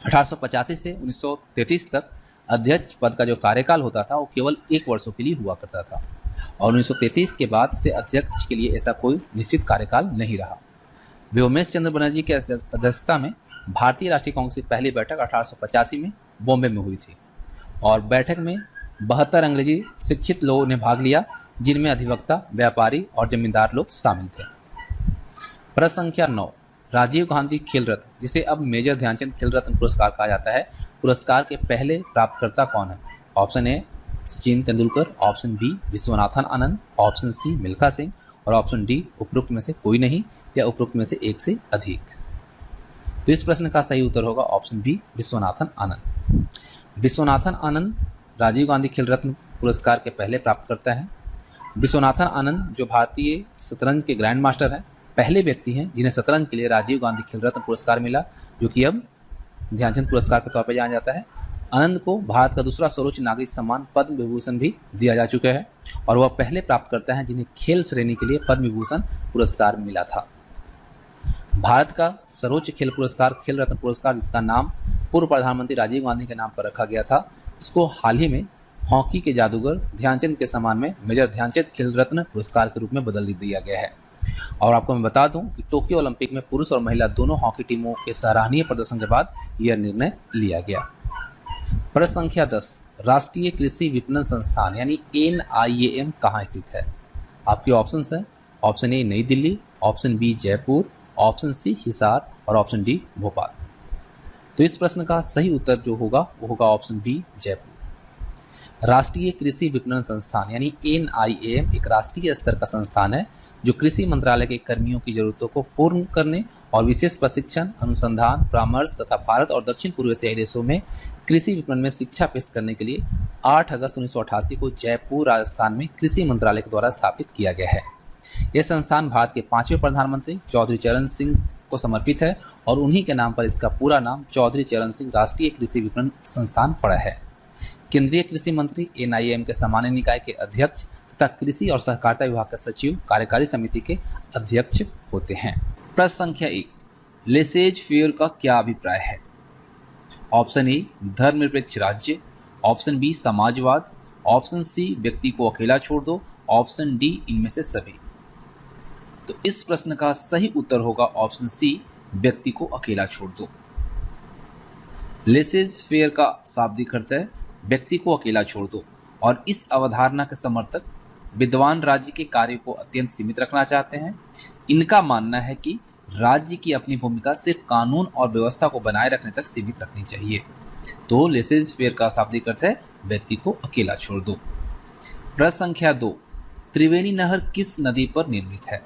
Speaker 1: 1885 से 1933 तक अध्यक्ष पद का जो कार्यकाल होता था वो केवल 1 वर्षों के लिए हुआ करता था और 1933 के बाद से अध्यक्ष के लिए ऐसा कोई निश्चित कार्यकाल नहीं रहा। व्योमेश चंद्र बनर्जी के अध्यक्षता में भारतीय राष्ट्रीय कांग्रेस की पहली बैठक 1885 में बॉम्बे में हुई थी और बैठक में 72 अंग्रेजी शिक्षित लोगों ने भाग लिया, जिनमें अधिवक्ता, व्यापारी और जमींदार लोग शामिल थे। प्रश्न संख्या 9, राजीव गांधी खेल रत्न, जिसे अब मेजर ध्यानचंद खेल रत्न पुरस्कार कहा जाता है, पुरस्कार के पहले प्राप्तकर्ता कौन है? Option A Sachin Tendulkar, option B Viswanathan Anand, option C Milkha Singh और ऑप्शन डी उपरोक्त में से कोई नहीं या उपरोक्त में से एक से अधिक। तो इस प्रश्न का सही उत्तर होगा ऑप्शन बी विश्वनाथन आनंद। विश्वनाथन आनंद राजीव गांधी खेल रत्न पुरस्कार के पहले प्राप्तकर्ता हैं। विश्वनाथन आनंद जो भारतीय शतरंज के ग्रैंड मास्टर हैं, पहले व्यक्ति हैं जिन्हें शतरंज के लिए राजीव गांधी खेल रत्न पुरस्कार मिला, जो कि अब ध्यानचंद पुरस्कार के तौर पर जाना जाता है। आनंद को भारत का दूसरा सर्वोच्च नागरिक सम्मान पद्म विभूषण भी दिया जा चुका है और वह पहले प्राप्तकर्ता हैं जिन्हें खेल श्रेणी के लिए पद्म विभूषण पुरस्कार मिला था। भारत का सर्वोच्च खेल पुरस्कार खेल रत्न पुरस्कार, जिसका नाम पूर्व प्रधानमंत्री राजीव गांधी के नाम पर रखा गया था, इसको हाल ही में हॉकी के जादूगर ध्यानचंद के सम्मान में मेजर ध्यानचंद खेल रत्न पुरस्कार के रूप में बदल दिया गया है। और आपको मैं बता दूं कि टोक्यो ओलंपिक में पुरुष और महिला दोनों हॉकी टीमों के सराहनीय प्रदर्शन के बाद यह निर्णय लिया गया। प्रश्न संख्या 10, राष्ट्रीय कृषि विपणन संस्थान यानी NIAM कहाँ स्थित है? आपके ऑप्शंस हैं, option A New Delhi, option B Jaipur, option C Hisar और ऑप्शन डी भोपाल। तो इस प्रश्न का सही उत्तर जो होगा वो होगा ऑप्शन बी जयपुर। राष्ट्रीय कृषि विपणन संस्थान यानी NIAM एक राष्ट्रीय स्तर का संस्थान है जो कृषि मंत्रालय के कर्मियों की जरूरतों को पूर्ण करने और विशेष प्रशिक्षण, अनुसंधान, परामर्श तथा भारत और दक्षिण पूर्व एशियाई देशों में कृषि विपणन में शिक्षा पेश करने के लिए 8 अगस्त 1988 को जयपुर, राजस्थान में कृषि मंत्रालय के द्वारा स्थापित किया गया है। यह संस्थान भारत के 5वें प्रधानमंत्री चौधरी चरण सिंह को समर्पित है और उन्हीं के नाम पर इसका पूरा नाम चौधरी चरण सिंह राष्ट्रीय कृषि विपणन संस्थान पड़ा है। केंद्रीय कृषि मंत्री NIAM के सामान्य निकाय के अध्यक्ष तथा कृषि और सहकारिता विभाग के सचिव कार्यकारी समिति के अध्यक्ष होते हैं। प्रश्न संख्या 1, लेसेज फेयर का क्या अभिप्राय है? ऑप्शन ए धर्मनिरपेक्ष राज्य, ऑप्शन बी समाजवाद, ऑप्शन सी व्यक्ति को अकेला छोड़ दो, ऑप्शन डी इनमें से सभी। तो इस प्रश्न का सही उत्तर होगा ऑप्शन सी व्यक्ति को अकेला छोड़ दो। लेसेज फेयर का शाब्दिक अर्थ है व्यक्ति को अकेला छोड़ दो और इस अवधारणा के समर्थक विद्वान राज्य के कार्य को अत्यंत सीमित रखना चाहते हैं। इनका मानना है कि राज्य की अपनी भूमिका सिर्फ कानून और व्यवस्था को बनाए रखने तक सीमित रखनी चाहिए। तो लेसेज फेयर का शाब्दिक अर्थ है व्यक्ति को अकेला छोड़ दो। प्रश्न संख्या 2, त्रिवेणी नहर किस नदी पर निर्मित है?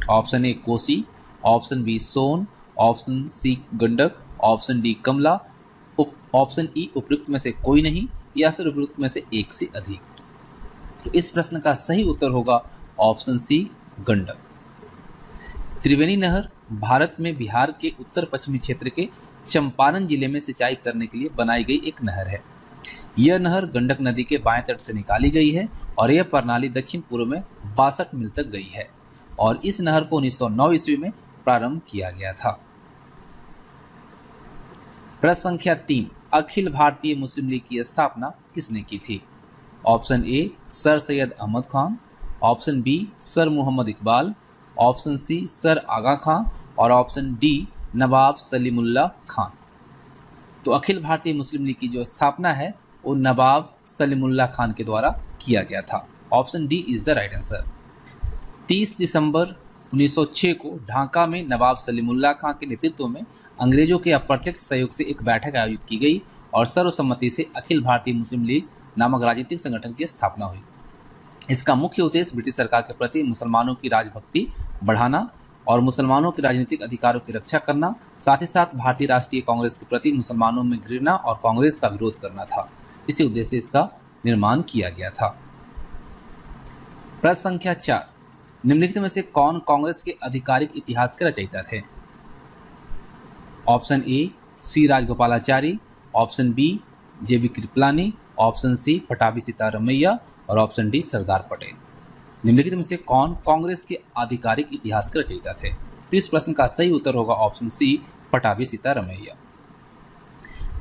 Speaker 1: Option A Kosi, option B Son, option C Gandak, option D Kamala, option E उपयुक्त में से कोई नहीं या फिर उपयुक्त में से एक से अधिक। तो इस प्रश्न का सही उत्तर होगा ऑप्शन सी गंडक। त्रिवेणी नहर भारत में बिहार के उत्तर पश्चिमी क्षेत्र के चंपारण जिले में सिंचाई करने के लिए बनाई गई एक नहर है। यह नहर गंडक नदी के बाएं तट से निकाली गई है और यह प्रणाली दक्षिण पूर्व में 62 मील तक गई है और इस नहर को 1909 ईस्वी में प्रारंभ किया गया था। प्रश्न संख्या 3, अखिल भारतीय मुस्लिम लीग की स्थापना किसने की थी? Option A sir Syed Ahmad Khan, option B sir Mohammad Iqbal, option C sir Aga Khan और ऑप्शन डी नवाब सलीमुल्लाह खान। तो अखिल भारतीय मुस्लिम लीग की जो स्थापना है वो नवाब सलीमुल्लाह खान के द्वारा किया गया था। Option D is the right answer. 30 दिसंबर 1906 को ढाका में नवाब सलीमुल्लाह खान के नेतृत्व में अंग्रेजों के अप्रत्यक्ष सहयोग से एक बैठक आयोजित की गई और सर्वसम्मति से अखिल भारतीय मुस्लिम लीग नामक राजनीतिक संगठन की स्थापना हुई। इसका मुख्य उद्देश्य ब्रिटिश सरकार के प्रति मुसलमानों की राजभक्ति बढ़ाना और मुसलमानों के राजनीतिक अधिकारों की रक्षा करना, साथ ही साथ भारतीय राष्ट्रीय कांग्रेस के प्रति मुसलमानों में घृणा और कांग्रेस का विरोध करना था। इसी उद्देश्य से इसका निर्माण किया गया था। प्रश्न संख्या 4, निम्नलिखित में से कौन कांग्रेस के आधिकारिक इतिहास के रचयिता थे? Option A C Rajagopalachari, option B JB Kripalani, option C Pattabhi Sitaramayya और ऑप्शन डी सरदार पटेल। निम्नलिखित में से कौन कांग्रेस के आधिकारिक इतिहास के रचयिता थे? तो इस प्रश्न का सही उत्तर होगा ऑप्शन सी पटाभी सीतारमैया।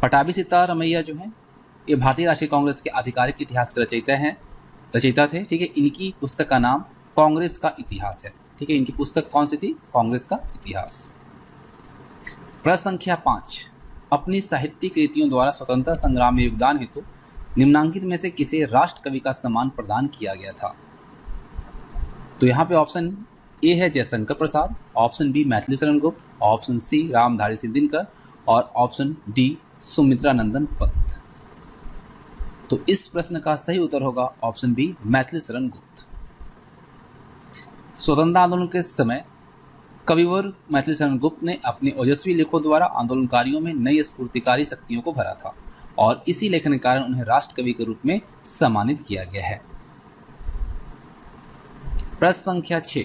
Speaker 1: पटाभी सीतारमैया जो है ये भारतीय राष्ट्रीय कांग्रेस के आधिकारिक इतिहास के रचयिता थे। ठीक है, इनकी पुस्तक का नाम कांग्रेस का इतिहास है। ठीक है, इनकी पुस्तक कौन सी थी? कांग्रेस का इतिहास। प्रश्न संख्या 5, अपनी साहित्यिक कृतियों द्वारा स्वतंत्रता संग्राम में योगदान हेतु निम्नांकित में से किसे राष्ट्र कवि का सम्मान प्रदान किया गया था? तो यहाँ पे ऑप्शन ए है Jaishankar Prasad, option B Maithili Sharan Gupt, option C Ramdhari Singh Dinkar और ऑप्शन डी सुमित्रा नंदन पंत। तो इस प्रश्न का सही उत्तर होगा ऑप्शन बी मैथिली शरण गुप्त। स्वतंत्रता आंदोलन के समय कविवर मैथिली शरण गुप्त ने अपने ओजस्वी लेखों द्वारा आंदोलनकारियों में नई स्फूर्तिकारी शक्तियों को भरा था और इसी लेखन के कारण उन्हें राष्ट्र कवि के रूप में सम्मानित किया गया है। प्रश्न संख्या 6,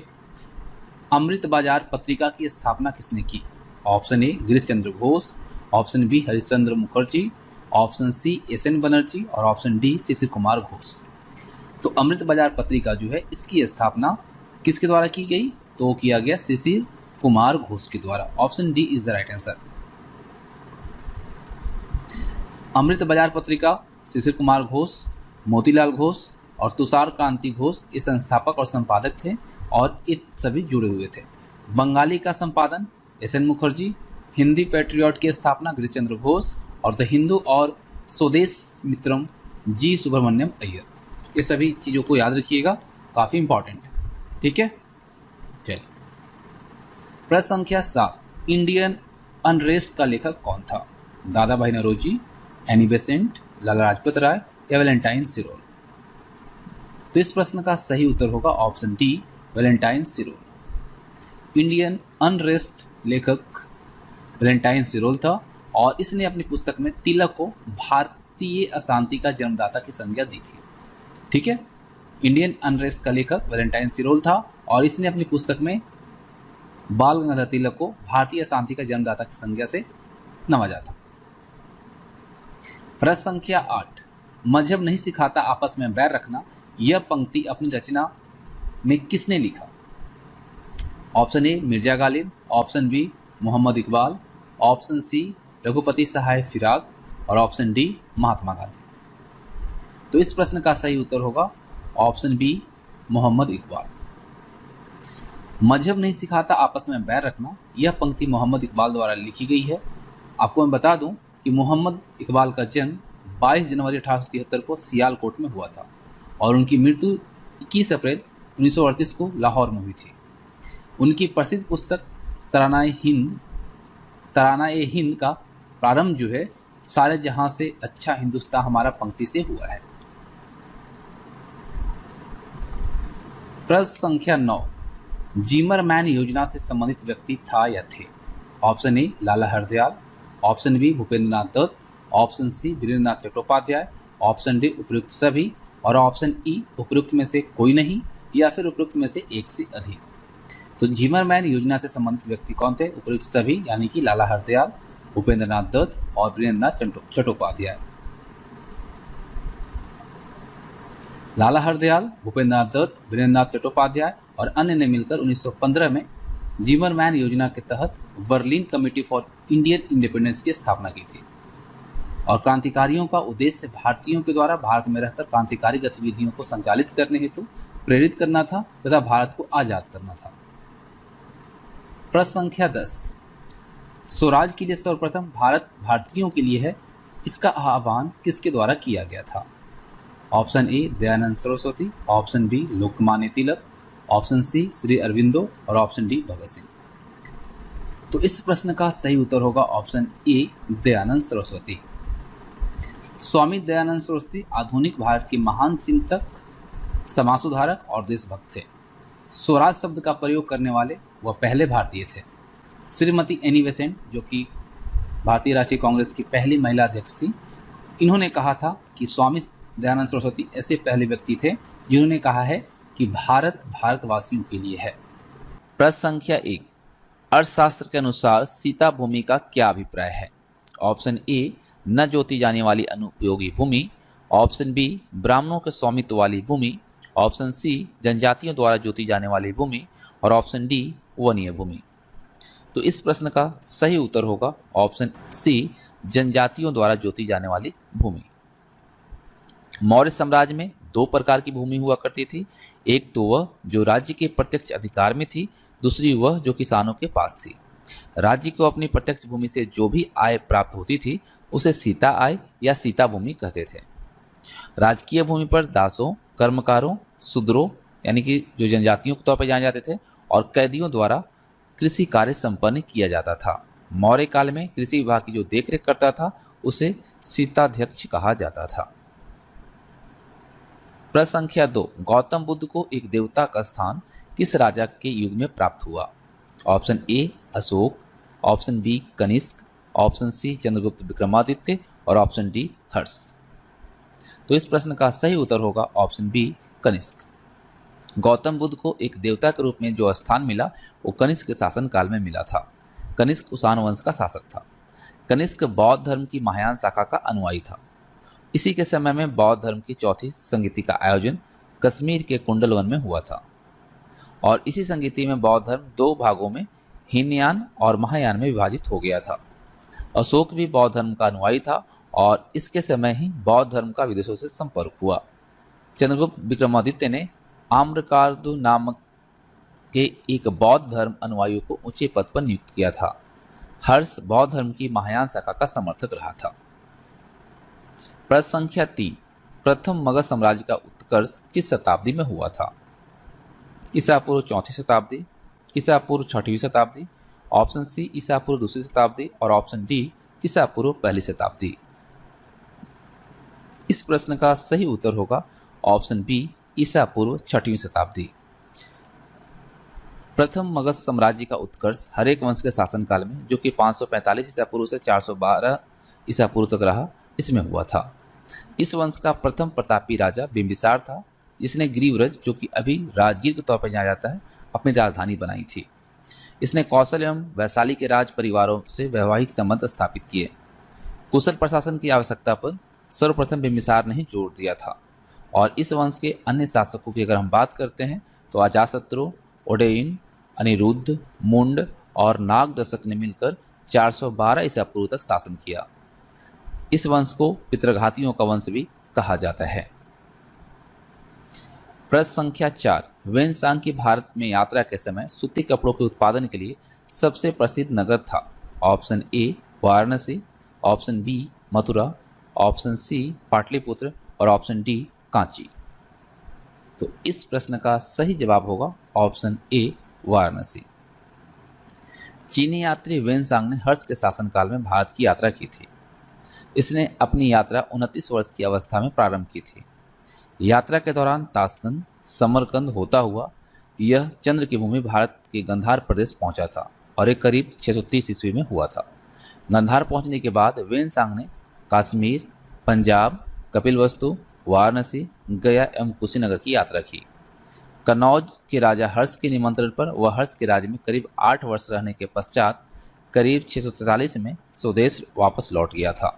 Speaker 1: अमृत बाजार पत्रिका की स्थापना किसने की? Option A Girish Chandra Ghosh, option B Harishchandra Mukherjee, option C SN Banerjee और ऑप्शन डी शिशिर कुमार घोष। तो अमृत बाजार पत्रिका जो है इसकी स्थापना किसके द्वारा की गई? तो किया गया शिशिर कुमार घोष के द्वारा। Option D is the right answer. Amrit Bazar Patrika शिशिर कुमार घोष, मोतीलाल घोष और तुषार क्रांति घोष ये संस्थापक और संपादक थे और ये सभी जुड़े हुए थे। बंगाली का संपादन एस.एन. मुखर्जी, हिंदी पैट्रियट की स्थापना गिरीश चंद्र घोष और द हिंदू और स्वदेश मित्रम जी सुब्रमण्यम अय्यर। ये सभी चीज़ों को याद रखिएगा, काफ़ी इंपॉर्टेंट। ठीक है, चलिए प्रश्न संख्या 7, इंडियन अनरेस्ट का लेखक कौन था? दादा भाई नौरोजी, एनी बेसेंट, लाला लाजपत राय या वैलेंटाइन सिरोल? तो इस प्रश्न का सही उत्तर होगा option D, Valentine सिरोल। Indian unrest लेखक वैलेंटाइन सिरोल था और इसने अपनी पुस्तक में तिलक को भारतीय अशांति का जन्मदाता की संज्ञा दी थी। ठीक है, इंडियन अनरेस्ट का लेखक वैलेंटाइन सिरोल था और इसने अपनी पुस्तक में बाल गंगाधर तिलक को भारतीय अशांति का जन्मदाता की संज्ञा से नवाजा था। प्रश्न संख्या 8, मजहब नहीं सिखाता आपस में बैर रखना, यह पंक्ति अपनी रचना में किसने लिखा? Option A Mirza Ghalib, option B Mohammad Iqbal, option C Raghupati Sahay Firaq और ऑप्शन डी महात्मा गांधी। तो इस प्रश्न का सही उत्तर होगा ऑप्शन बी मोहम्मद इकबाल। मजहब नहीं सिखाता आपस में बैर रखना, यह पंक्ति मोहम्मद इकबाल द्वारा लिखी गई है। आपको मैं बता दूं कि मोहम्मद इकबाल का जन्म 22 जनवरी 1873 को सियालकोट में हुआ था और उनकी मृत्यु 21 अप्रैल 1938 को लाहौर में हुई थी। उनकी प्रसिद्ध पुस्तक तराना-ए-हिंद का प्रारंभ जो है सारे जहां से अच्छा हिंदुस्तान हमारा पंक्ति से हुआ है। प्रश्न संख्या 9, जिमरमैन योजना से संबंधित व्यक्ति था या थे? Option A Lala Hardayal, option B Bhupendra Nath Dutt, option C Virendra Nath Chattopadhyay, option D उपयुक्त सभी और ऑप्शन ई उपयुक्त में से कोई नहीं या फिर उपयुक्त में से एक से अधिक। तो जिमरमैन योजना से संबंधित व्यक्ति कौन थे? उपयुक्त सभी यानी कि लाला हरदयाल, भूपेंद्र नाथ दत्त और वीरेंद्र नाथ चट्टोपाध्याय। लाला हरदयाल, भूपेंद्र नाथ दत्त, वीरेंद्र नाथ चट्टोपाध्याय और अन्य ने मिलकर 1915 में जिमरमैन योजना के तहत Berlin committee for Indian independence की स्थापना की थी और क्रांतिकारियों का उद्देश्य भारतीयों के द्वारा भारत में रहकर क्रांतिकारी गतिविधियों को संचालित करने हेतु प्रेरित करना था तथा भारत को आजाद करना था। प्रश्न संख्या 10, स्वराज के लिए सर्वप्रथम भारत भारतीयों के लिए है, इसका आह्वान किसके द्वारा किया गया था? Option A Dayanand Saraswati, option B Lokmanya Tilak, option C Shri Aurobindo और ऑप्शन डी भगत सिंह। तो इस प्रश्न का सही उत्तर होगा ऑप्शन ए दयानंद सरस्वती। स्वामी दयानंद सरस्वती आधुनिक भारत के महान चिंतक, समाज सुधारक और देशभक्त थे। स्वराज शब्द का प्रयोग करने वाले वह पहले भारतीय थे। श्रीमती एनी बेसेंट जो कि भारतीय राष्ट्रीय कांग्रेस की पहली महिला अध्यक्ष थी, इन्होंने कहा था कि स्वामी दयानंद सरस्वती ऐसे पहले व्यक्ति थे जिन्होंने कहा है कि भारत भारतवासियों के लिए है। प्रश्न संख्या 1, अर्थशास्त्र के अनुसार सीता भूमि का क्या अभिप्राय है? ऑप्शन ए न जोती जाने वाली अनुपयोगी भूमि, ऑप्शन बी ब्राह्मणों के स्वामित्व वाली भूमि, ऑप्शन सी जनजातियों द्वारा जोती जाने वाली भूमि और ऑप्शन डी वनीय भूमि। तो इस प्रश्न का सही उत्तर होगा ऑप्शन सी जनजातियों द्वारा जोती जाने वाली भूमि। मौर्य साम्राज्य में दो प्रकार की भूमि हुआ करती थी, एक तो वह जो राज्य के प्रत्यक्ष अधिकार में थी, दूसरी वह जो किसानों के पास थी। राज्य को अपनी प्रत्यक्ष भूमि से जो भी आय प्राप्त होती थी उसे सीता आय या सीता भूमि कहते थे। राजकीय भूमि पर दासों, कर्मकारों, शूद्रों यानी कि जो जनजातियों के तौर पर जाने जाते थे और कैदियों द्वारा कृषि कार्य संपन्न किया जाता था। मौर्य काल में कृषि विभाग की जो देखरेख करता था उसे सीताध्यक्ष कहा जाता था। प्रश्न संख्या 2, गौतम बुद्ध को एक देवता का स्थान किस राजा के युग में प्राप्त हुआ? Option A Ashoka, option B Kanishka, option C Chandragupta Vikramaditya और ऑप्शन डी हर्ष। तो इस प्रश्न का सही उत्तर होगा ऑप्शन बी कनिष्क। गौतम बुद्ध को एक देवता के रूप में जो स्थान मिला वो कनिष्क के शासन काल में मिला था। कनिष्क कुषाण वंश का शासक था। कनिष्क बौद्ध धर्म की महायान शाखा का अनुयायी था। इसी के समय में बौद्ध धर्म की चौथी संगीति का आयोजन कश्मीर के कुंडल वन में हुआ था और इसी संगीति में बौद्ध धर्म दो भागों में हीनयान और महायान में विभाजित हो गया था। अशोक भी बौद्ध धर्म का अनुयायी था और इसके समय ही बौद्ध धर्म का विदेशों से संपर्क हुआ। चंद्रगुप्त विक्रमादित्य ने आम्रकार्दु नामक के एक बौद्ध धर्म अनुयायी को ऊंचे पद पर नियुक्त किया था। हर्ष बौद्ध धर्म की महायान शाखा का समर्थक रहा था। प्रश्न संख्या 3, प्रथम मगध साम्राज्य का उत्कर्ष किस शताब्दी में हुआ था? ईसा पूर्व 4वीं शताब्दी, ईसा पूर्व 6वीं शताब्दी, ऑप्शन सी ईसा पूर्व 2वीं शताब्दी और ऑप्शन डी ईसा पूर्व 1ली शताब्दी। इस प्रश्न का सही उत्तर होगा ऑप्शन बी ईसा पूर्व 6वीं शताब्दी। प्रथम मगध साम्राज्य का उत्कर्ष हरेक वंश के शासनकाल में, जो कि 545 ईसा पूर्व से 412 ईसा पूर्व तक रहा, इसमें हुआ था। इस वंश का प्रथम प्रतापी राजा बिंबिसार था, जिसने गिरिव्रज, जो कि अभी राजगीर के तौर पर जाना जाता है, अपनी राजधानी बनाई थी। इसने कौशल एवं वैशाली के राज परिवारों से वैवाहिक संबंध स्थापित किए। कुशल प्रशासन की आवश्यकता पर सर्वप्रथम बिंबिसार ने ही जोर दिया था। और इस वंश के अन्य शासकों की अगर हम बात करते हैं तो अजातशत्रु, ओडेयन, अनिरुद्ध, मुंड और नागदशक ने मिलकर 412 ईसा पूर्व तक शासन किया। इस वंश को पितृघातियों का वंश भी कहा जाता है। प्रश्न संख्या 4, वेनसांग की भारत में यात्रा के समय सूती कपड़ों के उत्पादन के लिए सबसे प्रसिद्ध नगर था? Option A Varanasi, option B Mathura, option C Pataliputra और ऑप्शन डी कांची। तो इस प्रश्न का सही जवाब होगा ऑप्शन ए वाराणसी। चीनी यात्री वेनसांग ने हर्ष के शासनकाल में भारत की यात्रा की थी। इसने अपनी यात्रा 29 वर्ष की अवस्था में प्रारंभ की थी। यात्रा के दौरान ताशकंद, समरकंद होता हुआ यह चंद्र की भूमि भारत के गंधार प्रदेश पहुंचा था और एक करीब 630 ईस्वी में हुआ था। गंधार पहुंचने के बाद वेनसांग ने कश्मीर, पंजाब, कपिलवस्तु, वाराणसी, गया एवं कुशीनगर की यात्रा की। कन्नौज के राजा हर्ष के निमंत्रण पर वह हर्ष के राज्य में करीब 8 वर्ष रहने के पश्चात करीब 643 में स्वदेश वापस लौट गया था।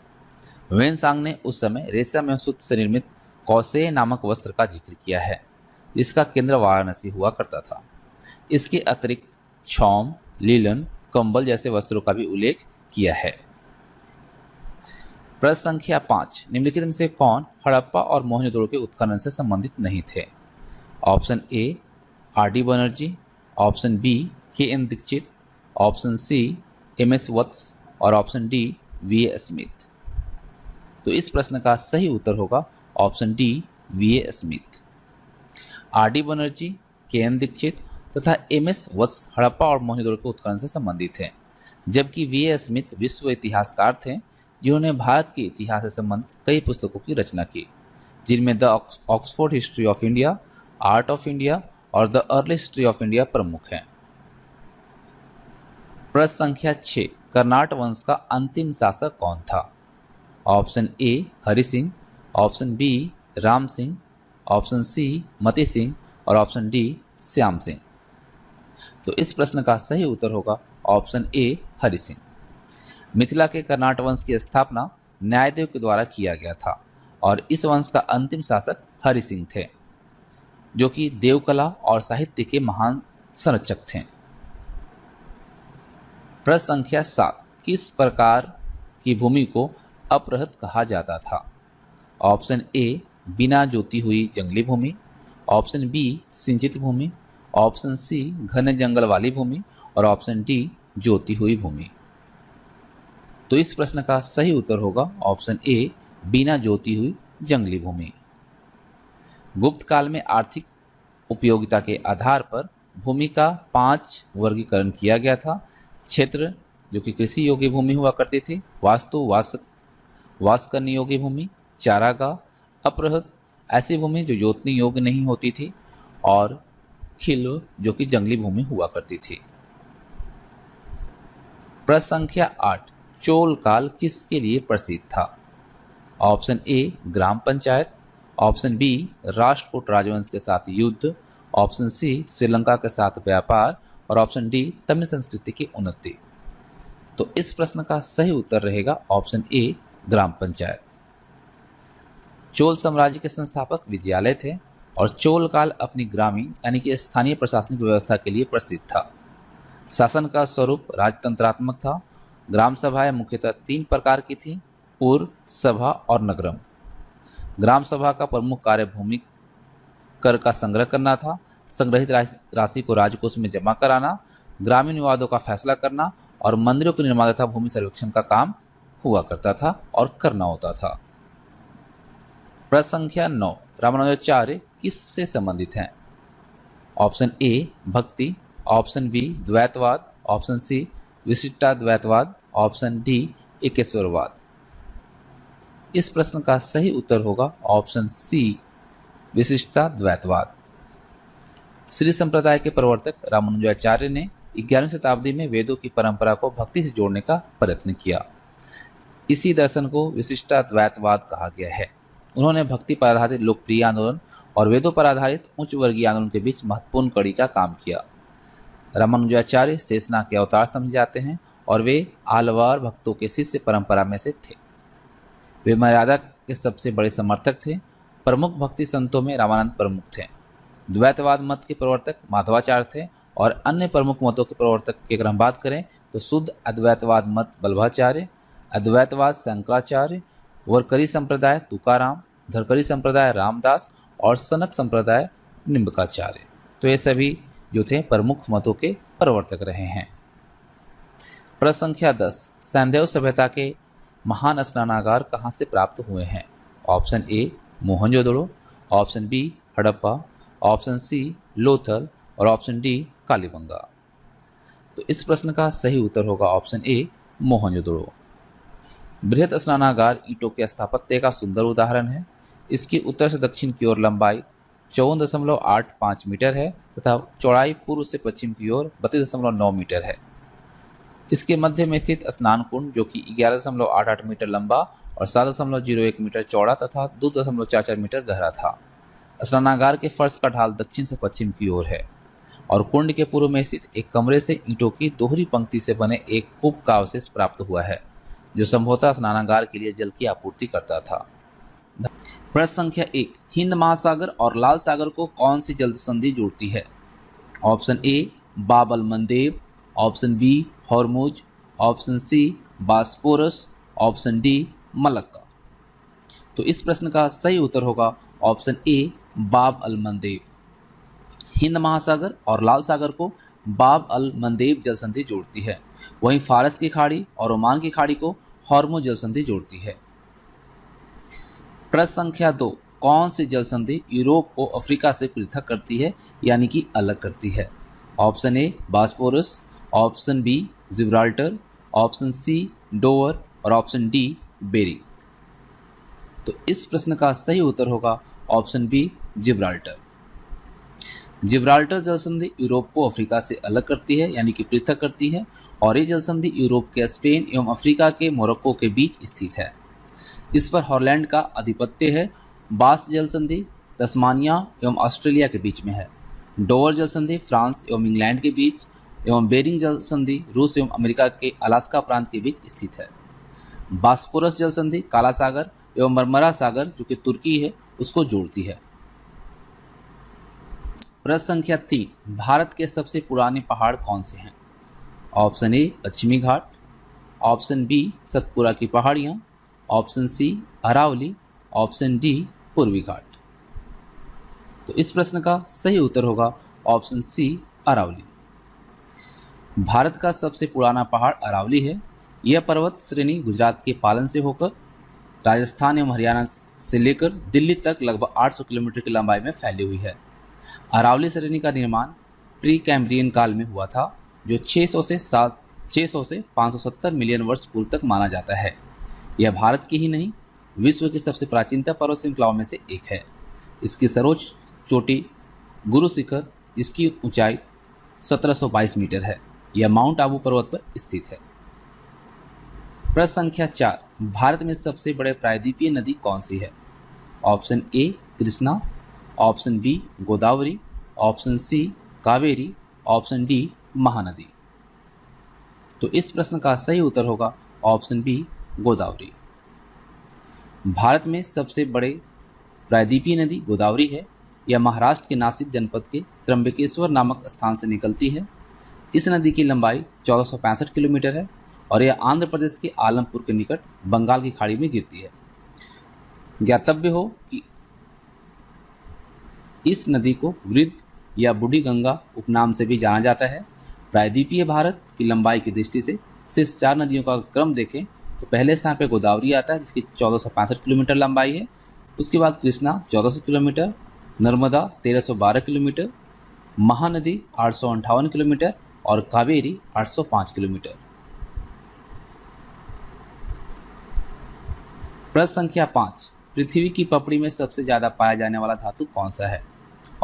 Speaker 1: वेनसांग ने उस समय रेशम एवं सूत से निर्मित कौशेय नामक वस्त्र का जिक्र किया है, जिसका केंद्र वाराणसी हुआ करता था। इसके अतिरिक्त छौम, लीलन, कंबल जैसे वस्त्रों का भी उल्लेख किया है। प्रश्न संख्या 5, निम्नलिखित में से कौन हड़प्पा और मोहनजोदड़ो के उत्खनन से संबंधित नहीं थे? Option A R D Banerjee, option B K N Dikshit, option C M S Vats और option D V A Smith. तो इस प्रश्न का सही उत्तर होगा option D V A Smith. R D Banerjee, K N Dixit तथा एम एस वत्स हड़प्पा और मोहनजोदड़ो के उत्खनन से संबंधित हैं, जबकि वी ए स्मिथ विश्व इतिहासकार थे जिन्होंने भारत के इतिहास से संबंधित कई पुस्तकों की रचना की, जिनमें the Oxford history of India, art of India और the early history of India प्रमुख हैं। प्रश्न संख्या 6, कर्नाट वंश का अंतिम शासक कौन था? Option A Hari Singh, option B Ram Singh, option C Mati Singh और ऑप्शन डी श्याम सिंह। तो इस प्रश्न का सही उत्तर होगा ऑप्शन ए हरि सिंह। मिथिला के कर्नाट वंश की स्थापना न्यायदेव के द्वारा किया गया था और इस वंश का अंतिम शासक हरि सिंह थे, जो कि देवकला और साहित्य के महान संरक्षक थे। प्रश्न संख्या 7, किस प्रकार की भूमि को अपरहत कहा जाता था? ऑप्शन ए बिना जोती हुई जंगली भूमि, ऑप्शन बी सिंचित भूमि, ऑप्शन सी घने जंगल वाली भूमि और ऑप्शन डी जोती हुई भूमि। तो इस प्रश्न का सही उत्तर होगा ऑप्शन ए बिना जोती हुई जंगली भूमि। गुप्त काल में आर्थिक उपयोगिता के आधार पर भूमि का 5 वर्गीकरण किया गया था। क्षेत्र, जो कि कृषि योग्य भूमि हुआ करती थी, वास्तु वास करने योग्य भूमि, चारागाह, अपरहत ऐसी भूमि जो जोतने योग्य नहीं होती थी और खिल, जो कि जंगली भूमि हुआ करती थी। प्रश्न संख्या 8, चोल काल किसके लिए प्रसिद्ध था? Option A gram panchayat, option B Rashtrakuta राजवंश के साथ युद्ध, ऑप्शन सी श्रीलंका के साथ व्यापार और ऑप्शन डी तमिल संस्कृति की उन्नति। तो इस प्रश्न का सही उत्तर रहेगा ऑप्शन ए ग्राम पंचायत। चोल साम्राज्य के संस्थापक विजयालय थे और चोल काल अपनी ग्रामीण यानी कि स्थानीय प्रशासनिक व्यवस्था के लिए प्रसिद्ध था। शासन का स्वरूप राजतंत्रात्मक था। ग्राम सभाएं मुख्यतः 3 प्रकार की थीं: पूर्व, सभा और नगरम। ग्राम सभा का प्रमुख कार्य भूमि कर का संग्रह करना था। संग्रहित राशि को राजकोष में जमा कराना, ग्रामीण विवादों का फैसला करना और मंदिरों के निर्माण तथा भूमि सर्वेक्षण का काम हुआ करता था और करना होता था। प्रश्न संख्या 9, रामानुजाचार्य किससे संबंधित हैं? ऑप्शन ए भक्ति, ऑप्शन बी द्वैतवाद, ऑप्शन सी विशिष्टाद्वैतवाद, ऑप्शन डी एकेश्वरवाद। इस प्रश्न का सही उत्तर होगा ऑप्शन सी विशिष्टाद्वैतवाद। श्री संप्रदाय के प्रवर्तक रामानुजाचार्य ने 11वीं शताब्दी में वेदों की परंपरा को भक्ति से जोड़ने का प्रयत्न किया। इसी दर्शन को विशिष्टाद्वैतवाद कहा गया है। उन्होंने भक्ति पर आधारित लोकप्रिय आंदोलन और वेदों पर आधारित उच्च वर्गीय आंदोलन के बीच महत्वपूर्ण कड़ी का काम किया। रामानुजाचार्य शेषनाग के अवतार समझे जाते हैं और वे आलवार भक्तों के शिष्य परंपरा में से थे। वे मर्यादा के सबसे बड़े समर्थक थे। प्रमुख भक्ति संतों में रामानंद प्रमुख थे। द्वैतवाद मत के प्रवर्तक माधवाचार्य थे और अन्य प्रमुख मतों के प्रवर्तक की अगर हम बात करें तो शुद्ध अद्वैतवाद मत बल्लभाचार्य, अद्वैतवाद शंकराचार्य, वरकरी संप्रदाय तुकाराम, धरकरी संप्रदाय रामदास और सनक संप्रदाय निम्बकाचार्य। तो ये सभी जो थे प्रमुख मतों के प्रवर्तक रहे हैं। प्रश्न संख्या 10, सैंधव सभ्यता के महान स्नानागार कहाँ से प्राप्त हुए हैं? Option A Mohenjodaro, option B Harappa, option C Lothal और ऑप्शन डी कालीबंगा। तो इस प्रश्न का सही उत्तर होगा ऑप्शन ए मोहनजोदड़ो। बृहद स्नानागार ईंटों के स्थापत्य का सुंदर उदाहरण है। इसकी उत्तर से दक्षिण की ओर लंबाई 54.85 मीटर है तथा चौड़ाई पूर्व से पश्चिम की ओर 32.9 मीटर है। इसके मध्य में स्थित स्नान कुंड जो कि 11.88 मीटर लंबा और 7.01 मीटर चौड़ा तथा 2.44 मीटर गहरा था। स्नानागार के फर्श का ढाल दक्षिण से पश्चिम की ओर है और कुंड के पूर्व में स्थित एक कमरे से ईंटों की दोहरी पंक्ति से बने एक कूप का अवशेष प्राप्त हुआ है जो संभवतः स्नानागार के लिए जल की आपूर्ति करता था। प्रश्न संख्या 1, हिंद महासागर और लाल सागर को कौन सी जल संधि जोड़ती है? Option A Bab al Mandeb, option B Hormuz, option C Bosporus, option D Malacca. तो इस प्रश्न का सही उत्तर होगा option A Bab al मंदेब। Hind महासागर और लाल सागर को बाब अल मंदेब जल संधि जोड़ती है। वहीं फारस की खाड़ी और ओमान की खाड़ी को हॉर्मुज जल संधि जोड़ती है। प्रश्न संख्या 2, कौन सी जल संधि यूरोप को अफ्रीका से पृथक करती है यानी कि अलग करती है? Option A Bosporus, option B Gibraltar, option C Dover और ऑप्शन डी बेरिंग। तो इस प्रश्न का सही उत्तर होगा ऑप्शन बी जिब्राल्टर। जिब्राल्टर जल संधि यूरोप को अफ्रीका से अलग करती है यानी कि पृथक करती है और ये जल संधि यूरोप के स्पेन एवं अफ्रीका के मोरक्को के बीच स्थित है। इस पर हॉलैंड का आधिपत्य है। बास जल संधि तस्मानिया एवं ऑस्ट्रेलिया के बीच में है। डोवर जल संधि फ्रांस एवं इंग्लैंड के बीच एवं बेरिंग जल संधि रूस एवं अमेरिका के अलास्का प्रांत के बीच स्थित है। बास्पोरस जल संधि काला सागर एवं मरमरा सागर जो कि तुर्की है उसको जोड़ती है। प्रश्न संख्या 3, भारत के सबसे पुराने पहाड़ कौन से हैं? ऑप्शन ए पश्चिमी घाट, ऑप्शन बी सतपुरा की पहाड़ियाँ, option C Aravalli, option D पूर्वी घाट। तो इस प्रश्न का सही उत्तर होगा ऑप्शन सी अरावली। भारत का सबसे पुराना पहाड़ अरावली है। यह पर्वत श्रेणी गुजरात के पालन से होकर राजस्थान एवं हरियाणा से लेकर दिल्ली तक लगभग 800 किलोमीटर की लंबाई में फैली हुई है। अरावली श्रेणी का निर्माण प्री कैम्ब्रियन काल में हुआ था जो 600 से 570 मिलियन वर्ष पूर्व तक माना जाता है। यह भारत की ही नहीं विश्व की सबसे प्राचीनतम पर्वत श्रृंखलाओं में से एक है। इसकी सर्वोच्च चोटी गुरु शिखर इसकी ऊंचाई 1722 मीटर है। यह माउंट आबू पर्वत पर स्थित है। प्रश्न संख्या 4, भारत में सबसे बड़े प्रायद्वीपीय नदी कौन सी है? Option A Krishna, option B Godavari, option C Kaveri, option D Mahanadi. तो इस प्रश्न का सही उत्तर होगा ऑप्शन बी गोदावरी। भारत में सबसे बड़े प्रायद्वीपीय नदी गोदावरी है। यह महाराष्ट्र के नासिक जनपद के त्र्यंबकेश्वर नामक स्थान से निकलती है। इस नदी की लंबाई 1465 किलोमीटर है और यह आंध्र प्रदेश के आलमपुर के निकट बंगाल की खाड़ी में गिरती है। ज्ञातव्य हो कि इस नदी को वृद्ध या बूढ़ी गंगा उपनाम से भी जाना जाता है। प्रायद्वीपीय भारत की लंबाई की दृष्टि से शेष 4 नदियों का क्रम देखें तो पहले स्थान पर गोदावरी आता है जिसकी 1465 किलोमीटर लंबाई है। उसके बाद Krishna 1400 kilometre, Narmada 1312 kilometre, Mahanadi 858 kilometre और कावेरी 805 किलोमीटर। प्रश्न संख्या 5, पृथ्वी की पपड़ी में सबसे ज्यादा पाया जाने वाला धातु कौन सा है?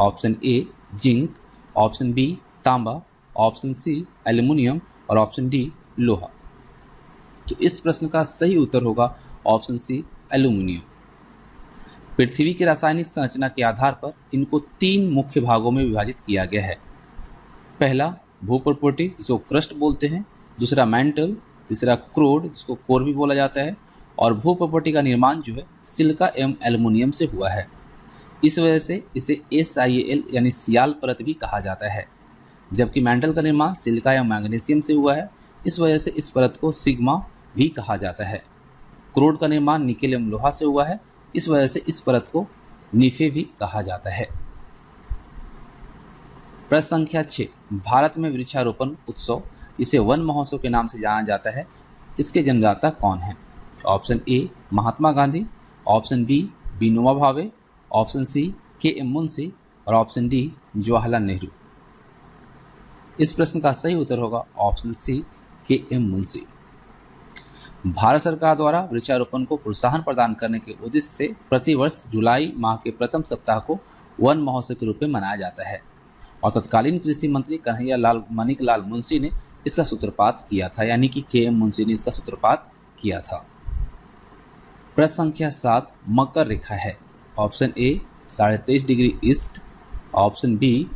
Speaker 1: Option A zinc, option B तांबा, ऑप्शन सी एल्युमिनियम और ऑप्शन डी लोहा। तो इस प्रश्न का सही उत्तर होगा ऑप्शन सी एल्युमिनियम। पृथ्वी की रासायनिक संरचना के आधार पर इनको 3 मुख्य भागों में विभाजित किया गया है। पहला भूप्रपोटी जिसको क्रस्ट बोलते हैं, दूसरा मैंटल, तीसरा क्रोड जिसको कोर भी बोला जाता है और भूप्रपोटी का निर्माण जो है सिलिका एवं एल्युमिनियम से हुआ है। इस वजह से इसे SiAl यानी सियाल परत भी कहा जाता है। जबकि मैंटल का निर्माण सिलिका या मैग्नीशियम से हुआ है, इस वजह से इस परत को सिग्मा भी कहा जाता है। क्रोड का निर्माण निकेल एवं लोहा से हुआ है, इस वजह से इस परत को नीफे भी कहा जाता है। प्रश्न संख्या 6, भारत में वृक्षारोपण उत्सव इसे वन महोत्सव के नाम से जाना जाता है, इसके जन्मदाता कौन है? Option A Mahatma Gandhi, option B Vinoba Bhave, option C KM Munshi और ऑप्शन डी जवाहरलाल नेहरू। इस प्रश्न का सही उत्तर होगा option C KM Munshi. Bharat सरकार द्वारा वृक्षारोपण को प्रोत्साहन प्रदान करने के उद्देश्य से प्रतिवर्ष जुलाई माह के प्रथम सप्ताह को वन महोत्सव के रूप में मनाया जाता है और तत्कालीन कृषि मंत्री कन्हैया लाल मानिकलाल मुंशी ने इसका सूत्रपात किया था, यानी कि KM मुंशी ने इसका सूत्रपात किया था। प्रश्न संख्या 7, मकर रेखा है। Option A 23.5 degree east, option B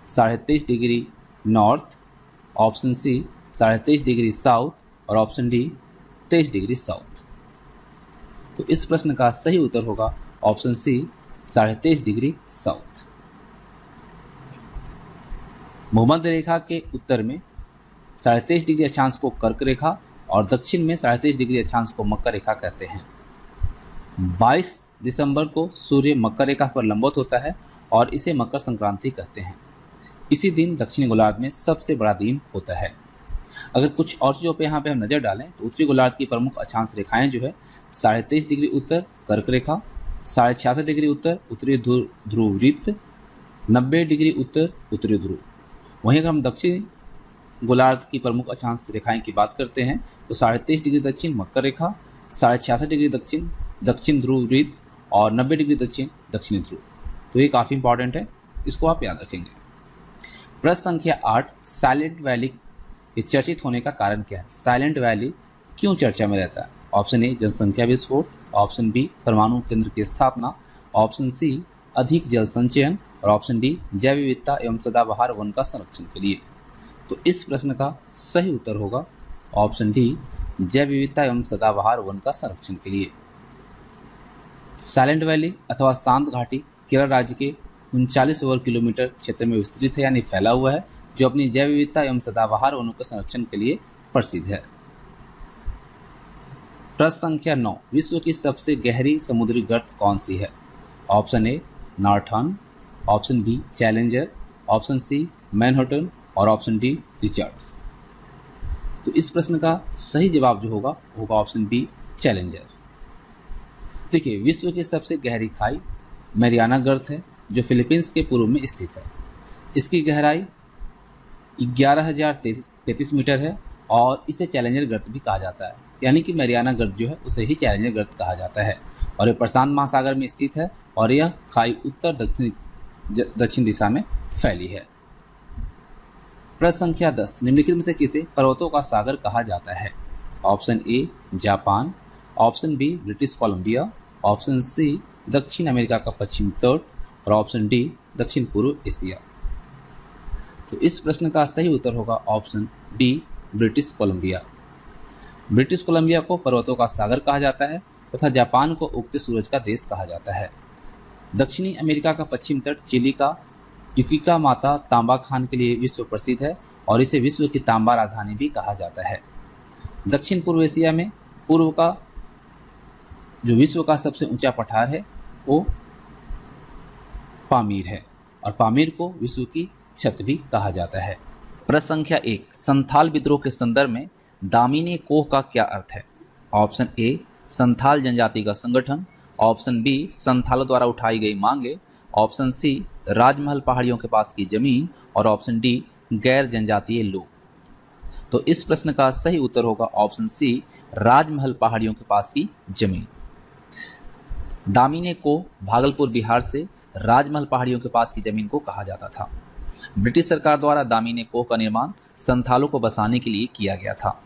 Speaker 1: 23.5 degree north, option C 23.5 degree south और ऑप्शन डी 23 डिग्री साउथ। तो इस प्रश्न का सही उत्तर होगा ऑप्शन सी 23.5 डिग्री साउथ। भूमध्य रेखा के उत्तर में 23.5 डिग्री अक्षांश को कर्क रेखा और दक्षिण में 23.5 डिग्री अक्षांश को मकर रेखा कहते हैं। 22 दिसंबर को सूर्य मकर रेखा पर लंबवत होता है और इसे मकर संक्रांति कहते हैं। इसी दिन दक्षिणी गोलार्ध में सबसे बड़ा दिन होता है। अगर कुछ और चीज़ों पे यहाँ पे हम नज़र डालें तो उत्तरी गोलार्ध की प्रमुख अक्षांश रेखाएं जो है 23.5 डिग्री उत्तर कर्क रेखा, 66.5 डिग्री उत्तर उत्तरी ध्रुव वृत्त, 90 डिग्री उत्तर उत्तरी ध्रुव। वहीं अगर हम दक्षिण गोलार्ध की प्रमुख अक्षांश रेखाएं की बात करते हैं तो 23.5 डिग्री दक्षिण मकर रेखा, 66.5 डिग्री दक्षिण ध्रुव वृत्त और 90 डिग्री दक्षिण दक्षिणी ध्रुव। तो ये काफ़ी इंपॉर्टेंट है, इसको आप याद रखेंगे। प्रश्न संख्या 8, साइलेंट वैली के चर्चित होने का कारण क्या है? साइलेंट वैली क्यों चर्चा में रहता है? ऑप्शन ए जनसंख्या विस्फोट, ऑप्शन बी परमाणु केंद्र की स्थापना, ऑप्शन सी अधिक जल संचयन और ऑप्शन डी जैव विविधता एवं सदाबहार वन का संरक्षण के लिए। तो इस प्रश्न का सही उत्तर होगा ऑप्शन डी जैव विविधता एवं सदाबहार वन का संरक्षण के लिए। साइलेंट वैली अथवा शांत घाटी केरल राज्य के 39 वर्ग किलोमीटर क्षेत्र में विस्तृत है, यानी फैला हुआ है, जो अपनी जैव विविधता एवं सदाबहार वनों के संरक्षण के लिए प्रसिद्ध है। प्रश्न संख्या 9, विश्व की सबसे गहरी समुद्री गर्त कौन सी है? Option A northern, option B Challenger, option C Manhattan और ऑप्शन डी रिचर्ड्स। तो इस प्रश्न का सही जवाब जो होगा ऑप्शन बी चैलेंजर। देखिए, विश्व की सबसे गहरी खाई मैरियाना गर्त है जो फिलीपींस के पूर्व में स्थित है। इसकी गहराई 11,033 मीटर है और इसे चैलेंजर गर्त भी कहा जाता है, यानी कि मैरियाना गर्त जो है उसे ही चैलेंजर गर्त कहा जाता है और ये प्रशांत महासागर में स्थित है और यह खाई उत्तर दक्षिण दिशा में फैली है। प्रश्न संख्या 10, निम्नलिखित में से किसे पर्वतों का सागर कहा जाता है? Option A Japan, option B British Columbia, option C दक्षिण अमेरिका का पश्चिम तट और ऑप्शन डी दक्षिण पूर्व एशिया। तो इस प्रश्न का सही उत्तर होगा option B British Columbia. British Columbia को पर्वतों का सागर कहा जाता है तथा जापान को उगते सूरज का देश कहा जाता है। दक्षिणी अमेरिका का पश्चिम तट चिली का युकिका माता तांबा खान के लिए विश्व प्रसिद्ध है और इसे विश्व की तांबा राजधानी भी कहा जाता है। दक्षिण पूर्व एशिया में पूर्व का जो विश्व का सबसे ऊंचा पठार है वो पामीर है और पामीर को विश्व की छत भी कहा जाता है। प्रश्न संख्या 1, संथाल विद्रोह के संदर्भ में दामिनी कोह का क्या अर्थ है? ऑप्शन ए, संथाल जनजाति का संगठन। ऑप्शन बी, संथालों द्वारा उठाई गई मांगे। ऑप्शन सी, राजमहल पहाड़ियों के पास की जमीन। और ऑप्शन डी, गैर जनजातीय लोग। तो इस प्रश्न का सही उत्तर होगा ऑप्शन सी, राजमहल पहाड़ियों के पास की जमीन। दामिनी को भागलपुर बिहार से राजमहल पहाड़ियों के पास की जमीन को कहा जाता था। ब्रिटिश सरकार द्वारा दामिनी कोह का निर्माण संथालों को बसाने के लिए किया गया था।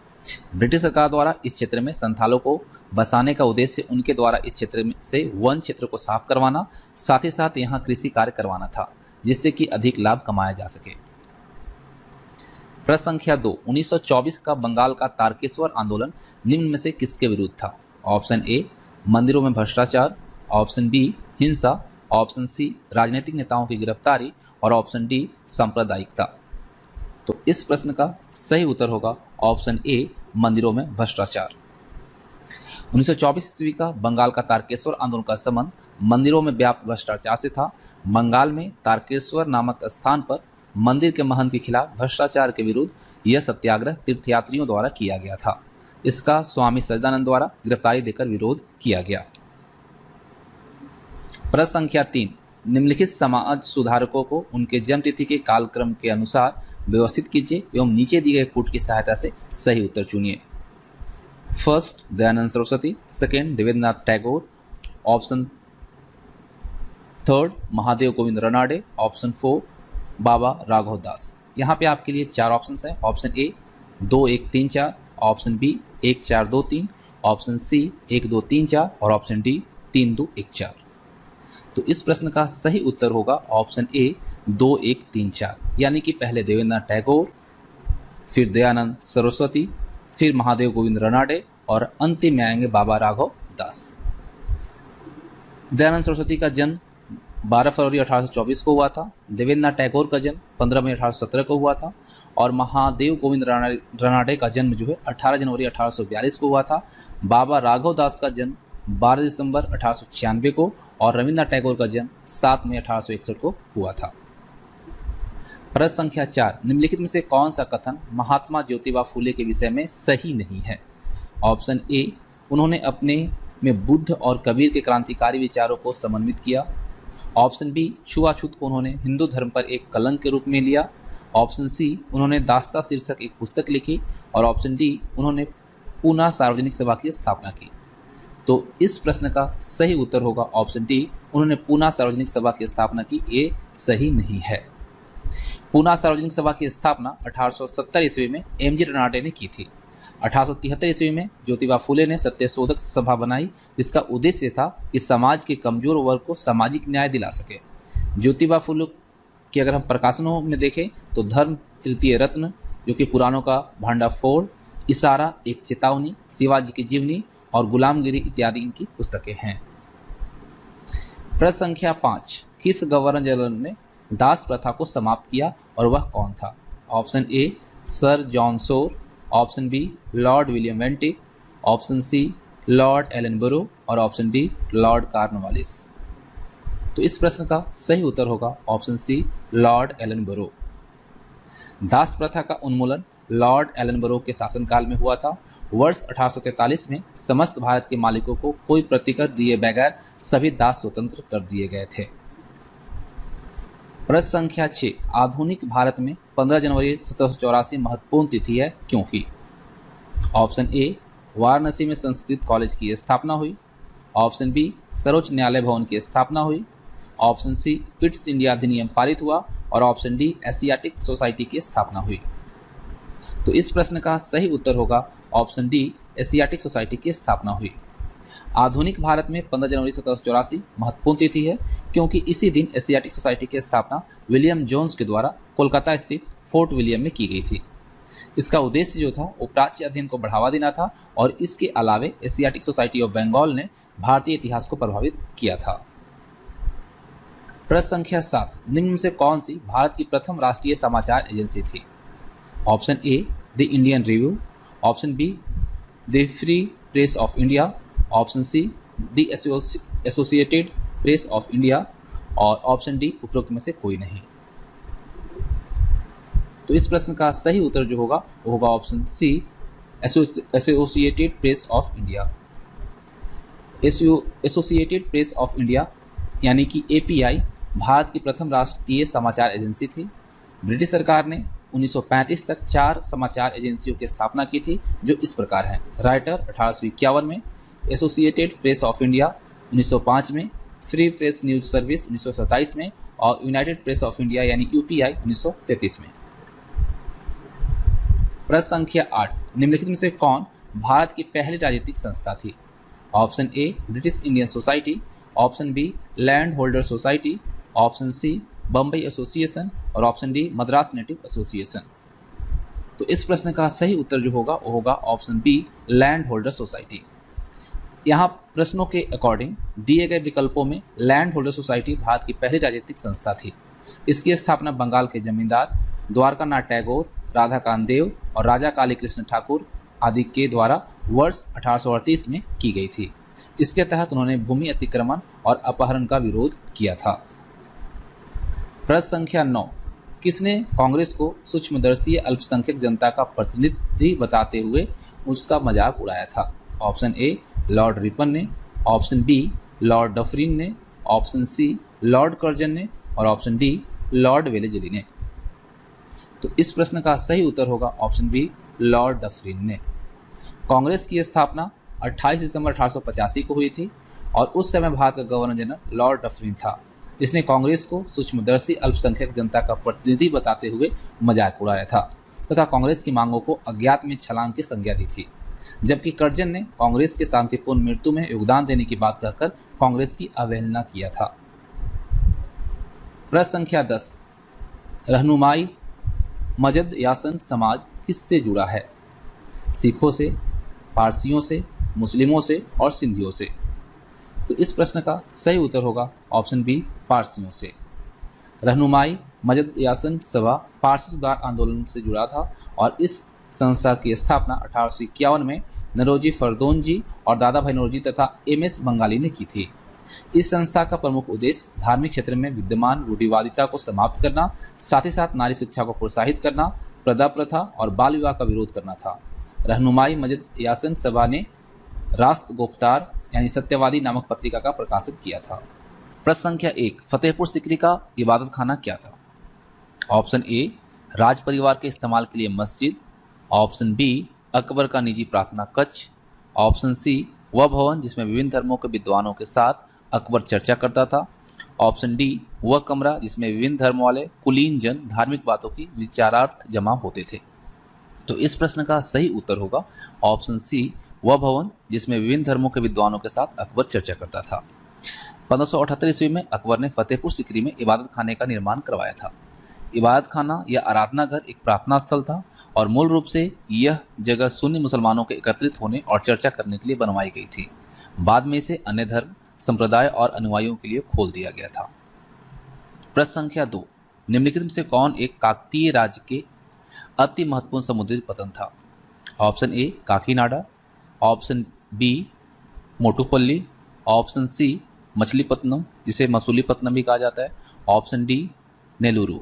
Speaker 1: ब्रिटिश सरकार द्वारा इस क्षेत्र में संथालों को बसाने का उद्देश्य उनके द्वारा इस क्षेत्र से वन क्षेत्र को साफ करवाना, साथ ही साथ यहाँ कृषि कार्य करवाना था, जिससे कि अधिक लाभ कमाया जा सके। प्रश्न संख्या 2, 1924 का बंगाल का तारकेश्वर आंदोलन निम्न में से किसके विरुद्ध था? ऑप्शन ए, मंदिरों में भ्रष्टाचार। ऑप्शन बी, हिंसा। ऑप्शन सी, राजनीतिक नेताओं की गिरफ्तारी। और ऑप्शन डी, सांप्रदायिकता। तो इस प्रश्न का सही उत्तर होगा ऑप्शन ए, मंदिरों में भ्रष्टाचार। 1924 ईस्वी का बंगाल का तारकेश्वर आंदोलन का संबंध मंदिरों में व्याप्त भ्रष्टाचार से था। बंगाल में तारकेश्वर नामक स्थान पर मंदिर के महंत के खिलाफ भ्रष्टाचार के विरुद्ध यह सत्याग्रह तीर्थयात्रियों द्वारा किया गया था। इसका स्वामी सच्चिदानंद द्वारा गिरफ्तारी देकर विरोध किया गया। प्रश्न संख्या 3, निम्नलिखित समाज सुधारकों को उनके जन्मतिथि के कालक्रम के अनुसार व्यवस्थित कीजिए एवं नीचे दिए गए पुट की सहायता से सही उत्तर चुनिए। First, Dayanand Saraswati. Second, Debendranath Tagore. Option third, Mahadev Govind Ranade. Option 4, Baba Raghav Das. यहाँ पे आपके लिए 4 ऑप्शन हैं। Option A 2 1 3 4, option B 1 4 2 3, option C 1 2 3 4 और ऑप्शन डी 3 2 1 4। तो इस प्रश्न का सही उत्तर होगा ऑप्शन ए 2 1 3 4, यानी कि पहले देवेंद्रनाथ टैगोर, फिर दयानंद सरस्वती, फिर महादेव गोविंद रनाडे और अंतिम में आएंगे बाबा राघव दास। दयानंद सरस्वती का जन्म 12 फरवरी 1824 को हुआ था। देवेंद्रनाथ टैगोर का जन्म 15 मई 1817 को हुआ था और महादेव गोविंद रनाडे का जन्म जो है 18 जनवरी 1842 को हुआ था। बाबा राघव दास का जन्म 12 दिसंबर 1896 को और रविन्द्रनाथ टैगोर का जन्म 7 मई 1861 को हुआ था। प्रश्न संख्या 4, निम्नलिखित में से कौन सा कथन महात्मा ज्योतिबा फूले के विषय में सही नहीं है? ऑप्शन ए, उन्होंने अपने में बुद्ध और कबीर के क्रांतिकारी विचारों को समन्वित किया। ऑप्शन बी, छुआछूत को उन्होंने हिंदू धर्म पर एक कलंक के रूप में लिया। ऑप्शन सी, उन्होंने दास्ता शीर्षक एक पुस्तक लिखी। और ऑप्शन डी, उन्होंने पूना सार्वजनिक सभा की स्थापना की। तो इस प्रश्न का सही उत्तर होगा ऑप्शन डी, उन्होंने पूना सार्वजनिक सभा की स्थापना की। ये सही नहीं है। पूना सार्वजनिक सभा की स्थापना 1870 ईस्वी में एम जी रनाडे ने की थी। 1873 ईस्वी में ज्योतिबा फूले ने सत्यशोधक सभा बनाई, जिसका उद्देश्य था कि समाज के कमजोर वर्ग को सामाजिक न्याय दिला सके। ज्योतिबा फूले की अगर हम प्रकाशनों में देखें तो धर्म तृतीय रत्न, जो कि पुराणों का भांडाफोड़, इशारा एक चेतावनी, शिवाजी की जीवनी और गुलामगिरी इत्यादि इनकी पुस्तकें हैं। प्रश्न संख्या 5, किस गवर्नर जनरल ने दास प्रथा को समाप्त किया और वह कौन था? Option A, sir John Shore. Option B, Lord William Bentinck. Option C, Lord Ellenborough और ऑप्शन डी, लॉर्ड कॉर्नवालिस। तो इस प्रश्न का सही उत्तर होगा ऑप्शन सी, लॉर्ड एलनबरो। दास प्रथा का उन्मूलन लॉर्ड एलनबरो के शासनकाल में हुआ था। वर्ष 1843 में समस्त भारत के मालिकों को कोई प्रतिकर दिए बगैर सभी दास स्वतंत्र कर दिए गए थे। प्रश्न संख्या 6, आधुनिक भारत में 15 जनवरी 1784 महत्वपूर्ण तिथि है क्योंकि? ऑप्शन ए, वाराणसी में संस्कृत कॉलेज की स्थापना हुई। ऑप्शन बी, सर्वोच्च न्यायालय भवन की स्थापना हुई। ऑप्शन सी, पिट्स इंडिया अधिनियम पारित हुआ और ऑप्शन डी, एशियाटिक सोसाइटी की स्थापना हुई। तो इस प्रश्न का सही उत्तर होगा ऑप्शन डी, एशियाटिक सोसाइटी की स्थापना हुई। आधुनिक भारत में 15 जनवरी 1784 महत्वपूर्ण तिथि है क्योंकि इसी दिन एशियाटिक सोसाइटी की स्थापना विलियम जोन्स के द्वारा कोलकाता स्थित फोर्ट विलियम में की गई थी। इसका उद्देश्य जो था वो प्राच्य अध्ययन को बढ़ावा देना था और इसके अलावे एशियाटिक सोसाइटी ऑफ बंगाल ने भारतीय इतिहास को प्रभावित किया था। प्रश्न संख्या 7, निम्न में से कौन सी भारत की प्रथम राष्ट्रीय समाचार एजेंसी थी? Option A the Indian review, option be the free press of India, option see the associated press of India और ऑप्शन डी उपरोक्त में से कोई नहीं। तो इस प्रश्न का सही उत्तर जो होगा वो होगा option C associated press of India. Associated press of India यानी कि एपीआई भारत की प्रथम राष्ट्रीय समाचार एजेंसी थी। ब्रिटिश सरकार ने 1935 तक 4 समाचार एजेंसियों की स्थापना की थी जो इस प्रकार हैं। राइटर 1851 में, एसोसिएटेड प्रेस ऑफ इंडिया 1905 में, फ्री प्रेस न्यूज सर्विस 1927 में और यूनाइटेड प्रेस ऑफ इंडिया यानी यूपीआई 1933 में। प्रश्न संख्या 8, निम्नलिखित में से कौन भारत की पहली राजनीतिक संस्था थी? Option A British Indian society, option B land holder society, option C Bombay association और option D Madras native association. तो इस प्रश्न का सही उत्तर जो होगा वो होगा option B land holder society. यहाँ प्रश्नों के अकॉर्डिंग दिए गए विकल्पों में लैंड होल्डर सोसाइटी भारत की पहली राजनीतिक संस्था थी। इसकी स्थापना बंगाल के जमींदार द्वारकानाथ टैगोर, राधाकांत देव और राजा काली कृष्ण ठाकुर आदि के द्वारा वर्ष 1838 में की गई थी। इसके तहत उन्होंने भूमि अतिक्रमण और अपहरण का विरोध किया था। प्रश्न संख्या 9, किसने कांग्रेस को सूक्ष्मदर्शी अल्पसंख्यक जनता का प्रतिनिधि बताते हुए उसका मजाक उड़ाया था? ऑप्शन ए लॉर्ड रिपन ने, ऑप्शन बी लॉर्ड डफरिन ने, ऑप्शन सी लॉर्ड कर्जन ने और ऑप्शन डी लॉर्ड वेलेजली ने। तो इस प्रश्न का सही उत्तर होगा ऑप्शन बी लॉर्ड डफरिन ने। कांग्रेस की स्थापना 28 दिसंबर 1885 को हुई थी और उस समय भारत का गवर्नर जनरल लॉर्ड डफरिन था, जिसने कांग्रेस को सूक्ष्मदर्शी अल्पसंख्यक जनता का प्रतिनिधि बताते हुए मजाक उड़ाया था तथा कांग्रेस की मांगों को अज्ञात में छलांग की संज्ञा दी थी। जबकि कर्जन ने कांग्रेस के शांतिपूर्ण मृत्यु में योगदान देने की बात कहकर कांग्रेस की अवहेलना किया था। प्रश्न संख्या 10, रहनुमाई मजद यासन समाज किससे जुड़ा है? सिखों से, पारसियों से, मुस्लिमों से और सिंधियों से। तो इस प्रश्न का सही उत्तर होगा ऑप्शन बी पारसियों से। रहनुमाई मजद यासन सभा पारसी सुधार आंदोलन से जुड़ा था और इस संस्था की स्थापना 1851 में नरोजी फरदोन और दादा भाई नौरोजी तथा एमएस बंगाली ने की थी। इस संस्था का प्रमुख उद्देश्य धार्मिक क्षेत्र में विद्यमान रूढ़िवादिता को समाप्त करना, साथ ही साथ नारी शिक्षा को प्रोत्साहित करना, प्रदा प्रथा और बाल विवाह का विरोध करना था। रहनुमाई मजद यासन सभा ने रास्त गोफ्तार यानी सत्यवादी नामक पत्रिका का प्रकाशित किया था। प्रश्न संख्या 1, फतेहपुर सिकरी का इबादत खाना क्या था? ऑप्शन ए राज परिवार के इस्तेमाल के लिए मस्जिद, ऑप्शन बी अकबर का निजी प्रार्थना कक्ष, ऑप्शन सी वह भवन जिसमें विभिन्न धर्मों के विद्वानों के साथ अकबर चर्चा करता था, ऑप्शन डी वह कमरा जिसमें विभिन्न धर्म वाले कुलीन जन धार्मिक बातों की विचारार्थ जमा होते थे। तो इस प्रश्न का सही उत्तर होगा ऑप्शन सी वह भवन जिसमें विभिन्न धर्मों के विद्वानों के साथ अकबर चर्चा करता था। 1578 ईस्वी में अकबर ने फतेहपुर सिकरी में इबादत खाने का निर्माण करवाया था। इबादत खाना या आराधना घर एक प्रार्थना स्थल था और मूल रूप से यह जगह सुन्नी मुसलमानों के एकत्रित होने और चर्चा करने के लिए बनवाई गई थी। बाद में इसे अन्य धर्म, संप्रदाय और अनुयायियों के लिए खोल दिया गया था। प्रश्न संख्या 2, निम्नलिखित में से कौन एक काकतीय राज्य के अति महत्वपूर्ण समुद्री पतन था? Option A Kakinada, option B Motupalli, option C Machilipatnam जिसे मसूलीपत्तनम भी कहा जाता है, ऑप्शन डी नेलुरु।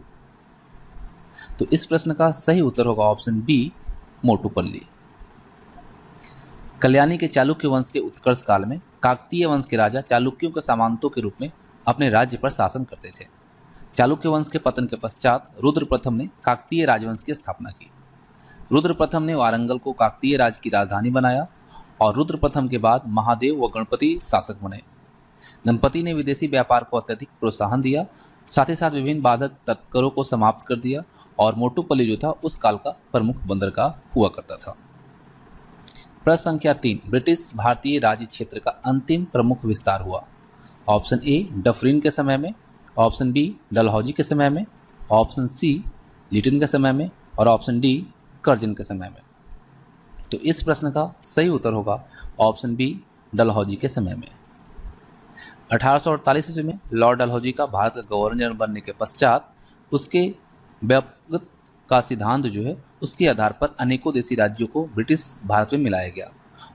Speaker 1: तो इस प्रश्न का सही उत्तर होगा ऑप्शन बी मोटुपल्ली। कल्याणी के चालुक्य वंश के उत्कर्ष काल में काकतीय वंश के राजा चालुक्यों के सामंतों के रूप में अपने राज्य पर शासन करते थे। चालुक्य वंश के पतन के पश्चात रुद्र प्रथम ने काकतीय राजवंश की स्थापना की। रुद्र प्रथम ने वारंगल को काकतीय राज की राजधानी बनाया और रुद्र प्रथम के बाद महादेव व गणपति शासक बने। गणपति ने विदेशी व्यापार को अत्यधिक प्रोत्साहन दिया, साथ ही साथ विभिन्न बाधक तस्करों को समाप्त कर दिया और मोटुपल्ली जो था उस काल का प्रमुख बंदरगाह हुआ करता था। प्रश्न संख्या 3, ब्रिटिश भारतीय राज्य क्षेत्र का अंतिम प्रमुख विस्तार हुआ। ऑप्शन ए डफरिन के समय में, ऑप्शन बी डलहौजी के समय में, ऑप्शन सी लिटन के समय में और ऑप्शन डी कर्जन के समय में। तो इस प्रश्न का सही उत्तर होगा ऑप्शन बी डलहौजी के समय में। 1848 ईस्वी में लॉर्ड डलहौजी का भारत का गवर्नर जनरल बनने के पश्चात उसके व्यापक का सिद्धांत जो है उसके आधार पर अनेकों देसी राज्यों को ब्रिटिश भारत में मिलाया गया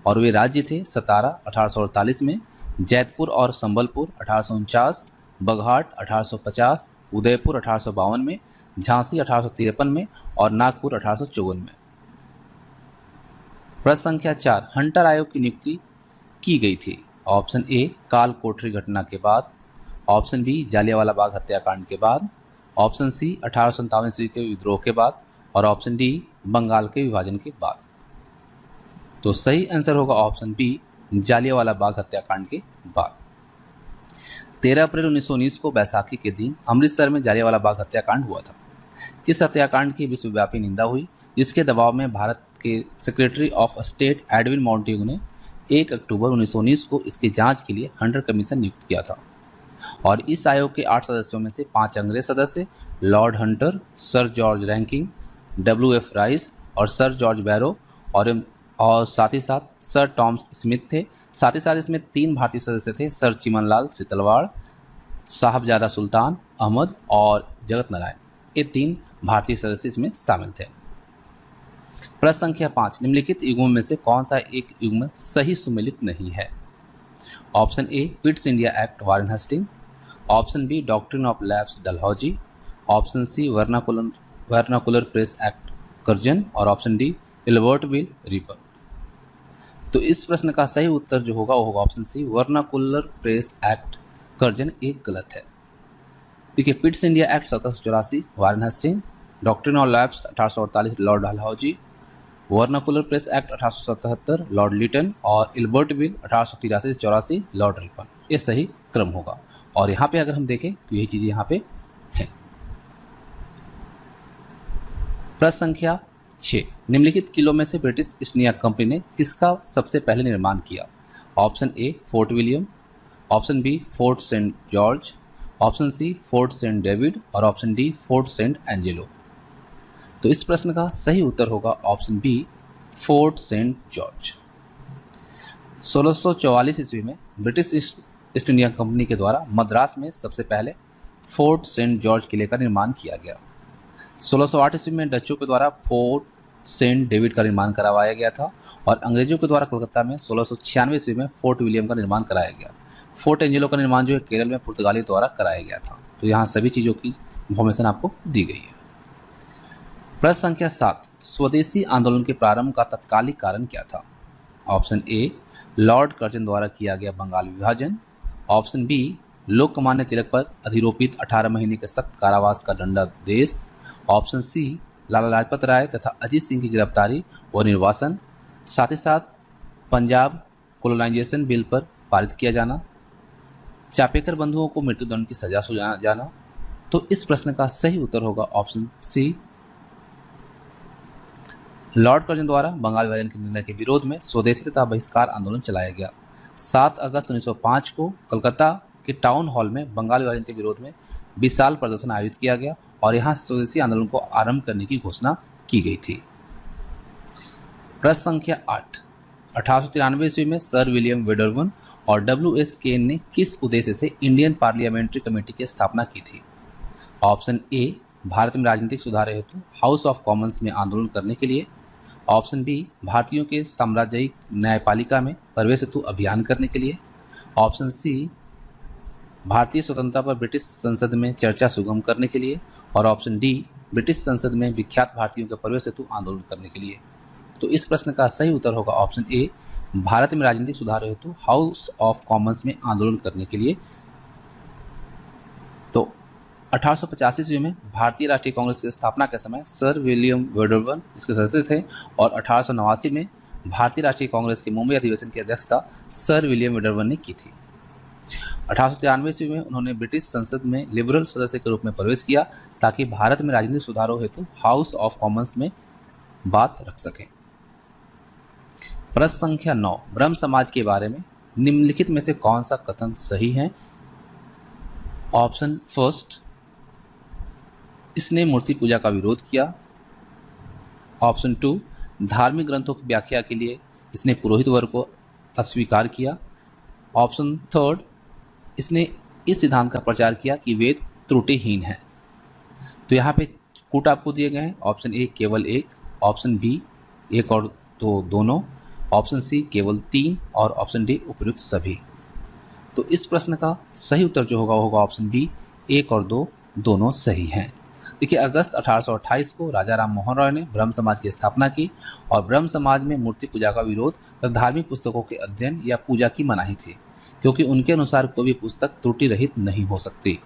Speaker 1: और वे राज्य थे सतारा 1848 में, जैतपुर और संबलपुर 1849, बघाट 1850, उदयपुर 1852 में, झांसी 1853 में और नागपुर 1854 में। प्रश्न संख्या 4, हंटर आयोग की नियुक्ति की गई थी। ऑप्शन ए काल कोठरी घटना के बाद, ऑप्शन बी जालियांवाला बाग हत्याकांड के बाद, ऑप्शन सी 1857 ईस्वी के विद्रोह के बाद और ऑप्शन डी बंगाल के विभाजन के बाद। तो सही आंसर होगा ऑप्शन बी जालियांवाला बाग हत्याकांड के बाद। 13 अप्रैल 1919 को बैसाखी के दिन अमृतसर में जालियांवाला बाग हत्याकांड हुआ था। इस हत्याकांड की विश्वव्यापी निंदा हुई, जिसके दबाव में भारत के secretary of state Edwin Montagu ने 1 अक्टूबर 1919 को इसकी जांच के लिए हंटर कमीशन नियुक्त किया था और इस आयोग के 8 सदस्यों में से 5 अंग्रेज सदस्य Lord Hunter, sir George ranking, WF rice और सर जॉर्ज बैरो और साथ ही साथ सर टॉमस स्मिथ थे। साथ ही साथ इसमें 3 भारतीय सदस्य थे, सर चिमनलाल सितलवाड़, साहबजादा सुल्तान अहमद और जगत नारायण। ये 3 भारतीय सदस्य इसमें शामिल थे। प्रश्न संख्या 5, निम्नलिखित युग्मों में से कौन सा एक युग्म सही सुमेलित नहीं है। Option A Pitt's India act Warren Hasting, option B doctrine of lapse Dalhousie, option C vernacular press act Curzon और option D Ilbert bill Ripon. तो इस प्रश्न का सही उत्तर जो होगा वो होगा option C vernacular press act Curzon. एक गलत है। देखिए, Pitt's India act 1784 Warren Hasting, doctrine of lapse 1848 lord Dalhousie, vernacular press act 1877 lord Lytton और इल्बर्ट बिल 1883 से 84 लॉर्ड रिपन। ये सही क्रम होगा और यहाँ पे अगर हम देखें तो यही चीज़ यहाँ पे है। प्रश्न संख्या 6, निम्नलिखित किलों में से ब्रिटिश ईस्ट इंडिया कंपनी ने किसका सबसे पहले निर्माण किया। Option A fort William, option B fort Saint George, option C fort Saint David और option D fort Saint Angelo. तो इस प्रश्न का सही उत्तर होगा option B fort Saint George. 1644 ईस्वी में ब्रिटिश ईस्ट इंडिया कंपनी के द्वारा मद्रास में सबसे पहले फोर्ट सेंट जॉर्ज किले का निर्माण किया गया। 1608 ईस्वी में डचों के द्वारा फोर्ट सेंट डेविड का निर्माण करवाया गया था और अंग्रेजों के द्वारा कोलकाता में 1696 ईस्वी में फोर्ट विलियम का निर्माण कराया गया। फोर्ट एंजेलो का निर्माण जो है केरल में पुर्तगाली द्वारा कराया गया था। तो यहाँ सभी चीज़ों की इंफॉर्मेशन आपको दी गई है। प्रश्न संख्या 7, स्वदेशी आंदोलन के प्रारंभ का तत्कालिक कारण क्या था। ऑप्शन ए लॉर्ड कर्जन द्वारा किया गया बंगाल विभाजन, ऑप्शन बी लोकमान्य तिलक पर अधिरोपित 18 महीने के सख्त कारावास का दंडादेश, ऑप्शन सी लाला लाजपत राय तथा अजीत सिंह की गिरफ्तारी व निर्वासन, साथ ही साथ पंजाब कोलोनाइजेशन बिल पर पारित किया जाना, चापेकर बंधुओं को मृत्युदंड की सजा सुनाया जाना। तो इस प्रश्न का सही उत्तर होगा ऑप्शन सी लॉर्ड कर्जन द्वारा बंगाल विभाजन के निर्णय के विरोध में स्वदेशी तथा बहिष्कार आंदोलन चलाया गया। 7 अगस्त 1905 को कोलकाता के टाउन हॉल में बंगाल विभाजन के विरोध में विशाल प्रदर्शन आयोजित किया गया और यहाँ स्वदेशी आंदोलन को आरंभ करने की घोषणा की गई थी। प्रश्न संख्या 8, 1893 ईस्वी में सर विलियम वेडरवन और WS केन ने किस उद्देश्य से इंडियन पार्लियामेंट्री कमेटी की स्थापना की थी। ऑप्शन ए भारत में राजनीतिक सुधार हेतु हाउस ऑफ कॉमन्स में आंदोलन करने के लिए, ऑप्शन बी भारतीयों के साम्राज्यिक न्यायपालिका में प्रवेश हेतु अभियान करने के लिए, ऑप्शन सी भारतीय स्वतंत्रता पर ब्रिटिश संसद में चर्चा सुगम करने के लिए और ऑप्शन डी ब्रिटिश संसद में विख्यात भारतीयों के प्रवेश हेतु आंदोलन करने के लिए। तो इस प्रश्न का सही उत्तर होगा ऑप्शन ए भारत में राजनीतिक सुधार हेतु हाउस ऑफ कॉमन्स में आंदोलन करने के लिए। तो 1885 ईस्वी में भारतीय राष्ट्रीय कांग्रेस की स्थापना के समय सर विलियम वेडरवन इसके सदस्य थे और 1889 में भारतीय राष्ट्रीय कांग्रेस के मुंबई अधिवेशन की अध्यक्षता सर विलियम वेडरवन ने की थी। 1893 ईस्वी में उन्होंने ब्रिटिश संसद में लिबरल सदस्य के रूप में प्रवेश किया ताकि भारत में राजनीतिक सुधारों हेतु हाउस ऑफ कॉमन्स में बात रख सकें। प्रश्न संख्या 9, ब्रह्म समाज के बारे में निम्नलिखित में से कौन सा कथन सही है। ऑप्शन फर्स्ट, इसने मूर्ति पूजा का विरोध किया। ऑप्शन 2, धार्मिक ग्रंथों की व्याख्या के लिए इसने पुरोहित वर्ग को अस्वीकार किया। ऑप्शन थर्ड, इसने इस सिद्धांत का प्रचार किया कि वेद त्रुटिहीन है। तो यहाँ पे कूट आपको दिए गए हैं। ऑप्शन ए केवल 1, ऑप्शन बी एक और दो दोनों, ऑप्शन सी केवल 3 और ऑप्शन डी उपयुक्त सभी। तो इस प्रश्न का सही उत्तर जो होगा वो होगा ऑप्शन बी एक और दो दोनों सही हैं। देखिए, अगस्त 1828 को राजा राम मोहन रॉय ने ब्रह्म समाज की स्थापना की और ब्रह्म समाज में मूर्ति पूजा का विरोध तथा धार्मिक पुस्तकों के अध्ययन या पूजा की मनाही थी, क्योंकि उनके अनुसार कोई भी पुस्तक त्रुटि रहित नहीं हो सकती।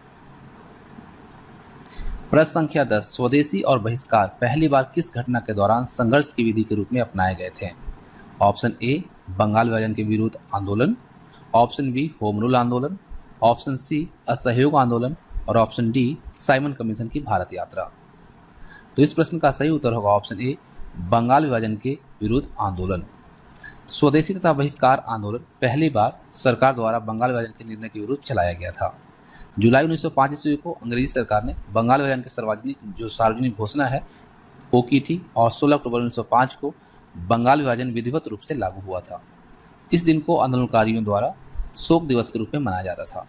Speaker 1: प्रश्न संख्या 10, स्वदेशी और बहिष्कार पहली बार किस घटना के दौरान संघर्ष की विधि के रूप में अपनाए गए थे? ऑप्शन ए बंगाल विभाजन के विरुद्ध आंदोलन, ऑप्शन बी होम रूल आंदोलन, ऑप्शन सी असहयोग आंदोलन और ऑप्शन डी साइमन कमीशन की भारत यात्रा। तो इस प्रश्न का सही उत्तर होगा ऑप्शन ए बंगाल विभाजन के विरुद्ध आंदोलन। स्वदेशी तथा बहिष्कार आंदोलन पहली बार सरकार द्वारा बंगाल विभाजन के निर्णय के विरुद्ध चलाया गया था। जुलाई 1905 ईस्वी को अंग्रेजी सरकार ने बंगाल विभाजन की सार्वजनिक घोषणा है वो की थी और 16 अक्टूबर 1905 को बंगाल विभाजन विधिवत रूप से लागू हुआ था। इस दिन को आंदोलनकारियों द्वारा शोक दिवस के रूप में मनाया जाता था।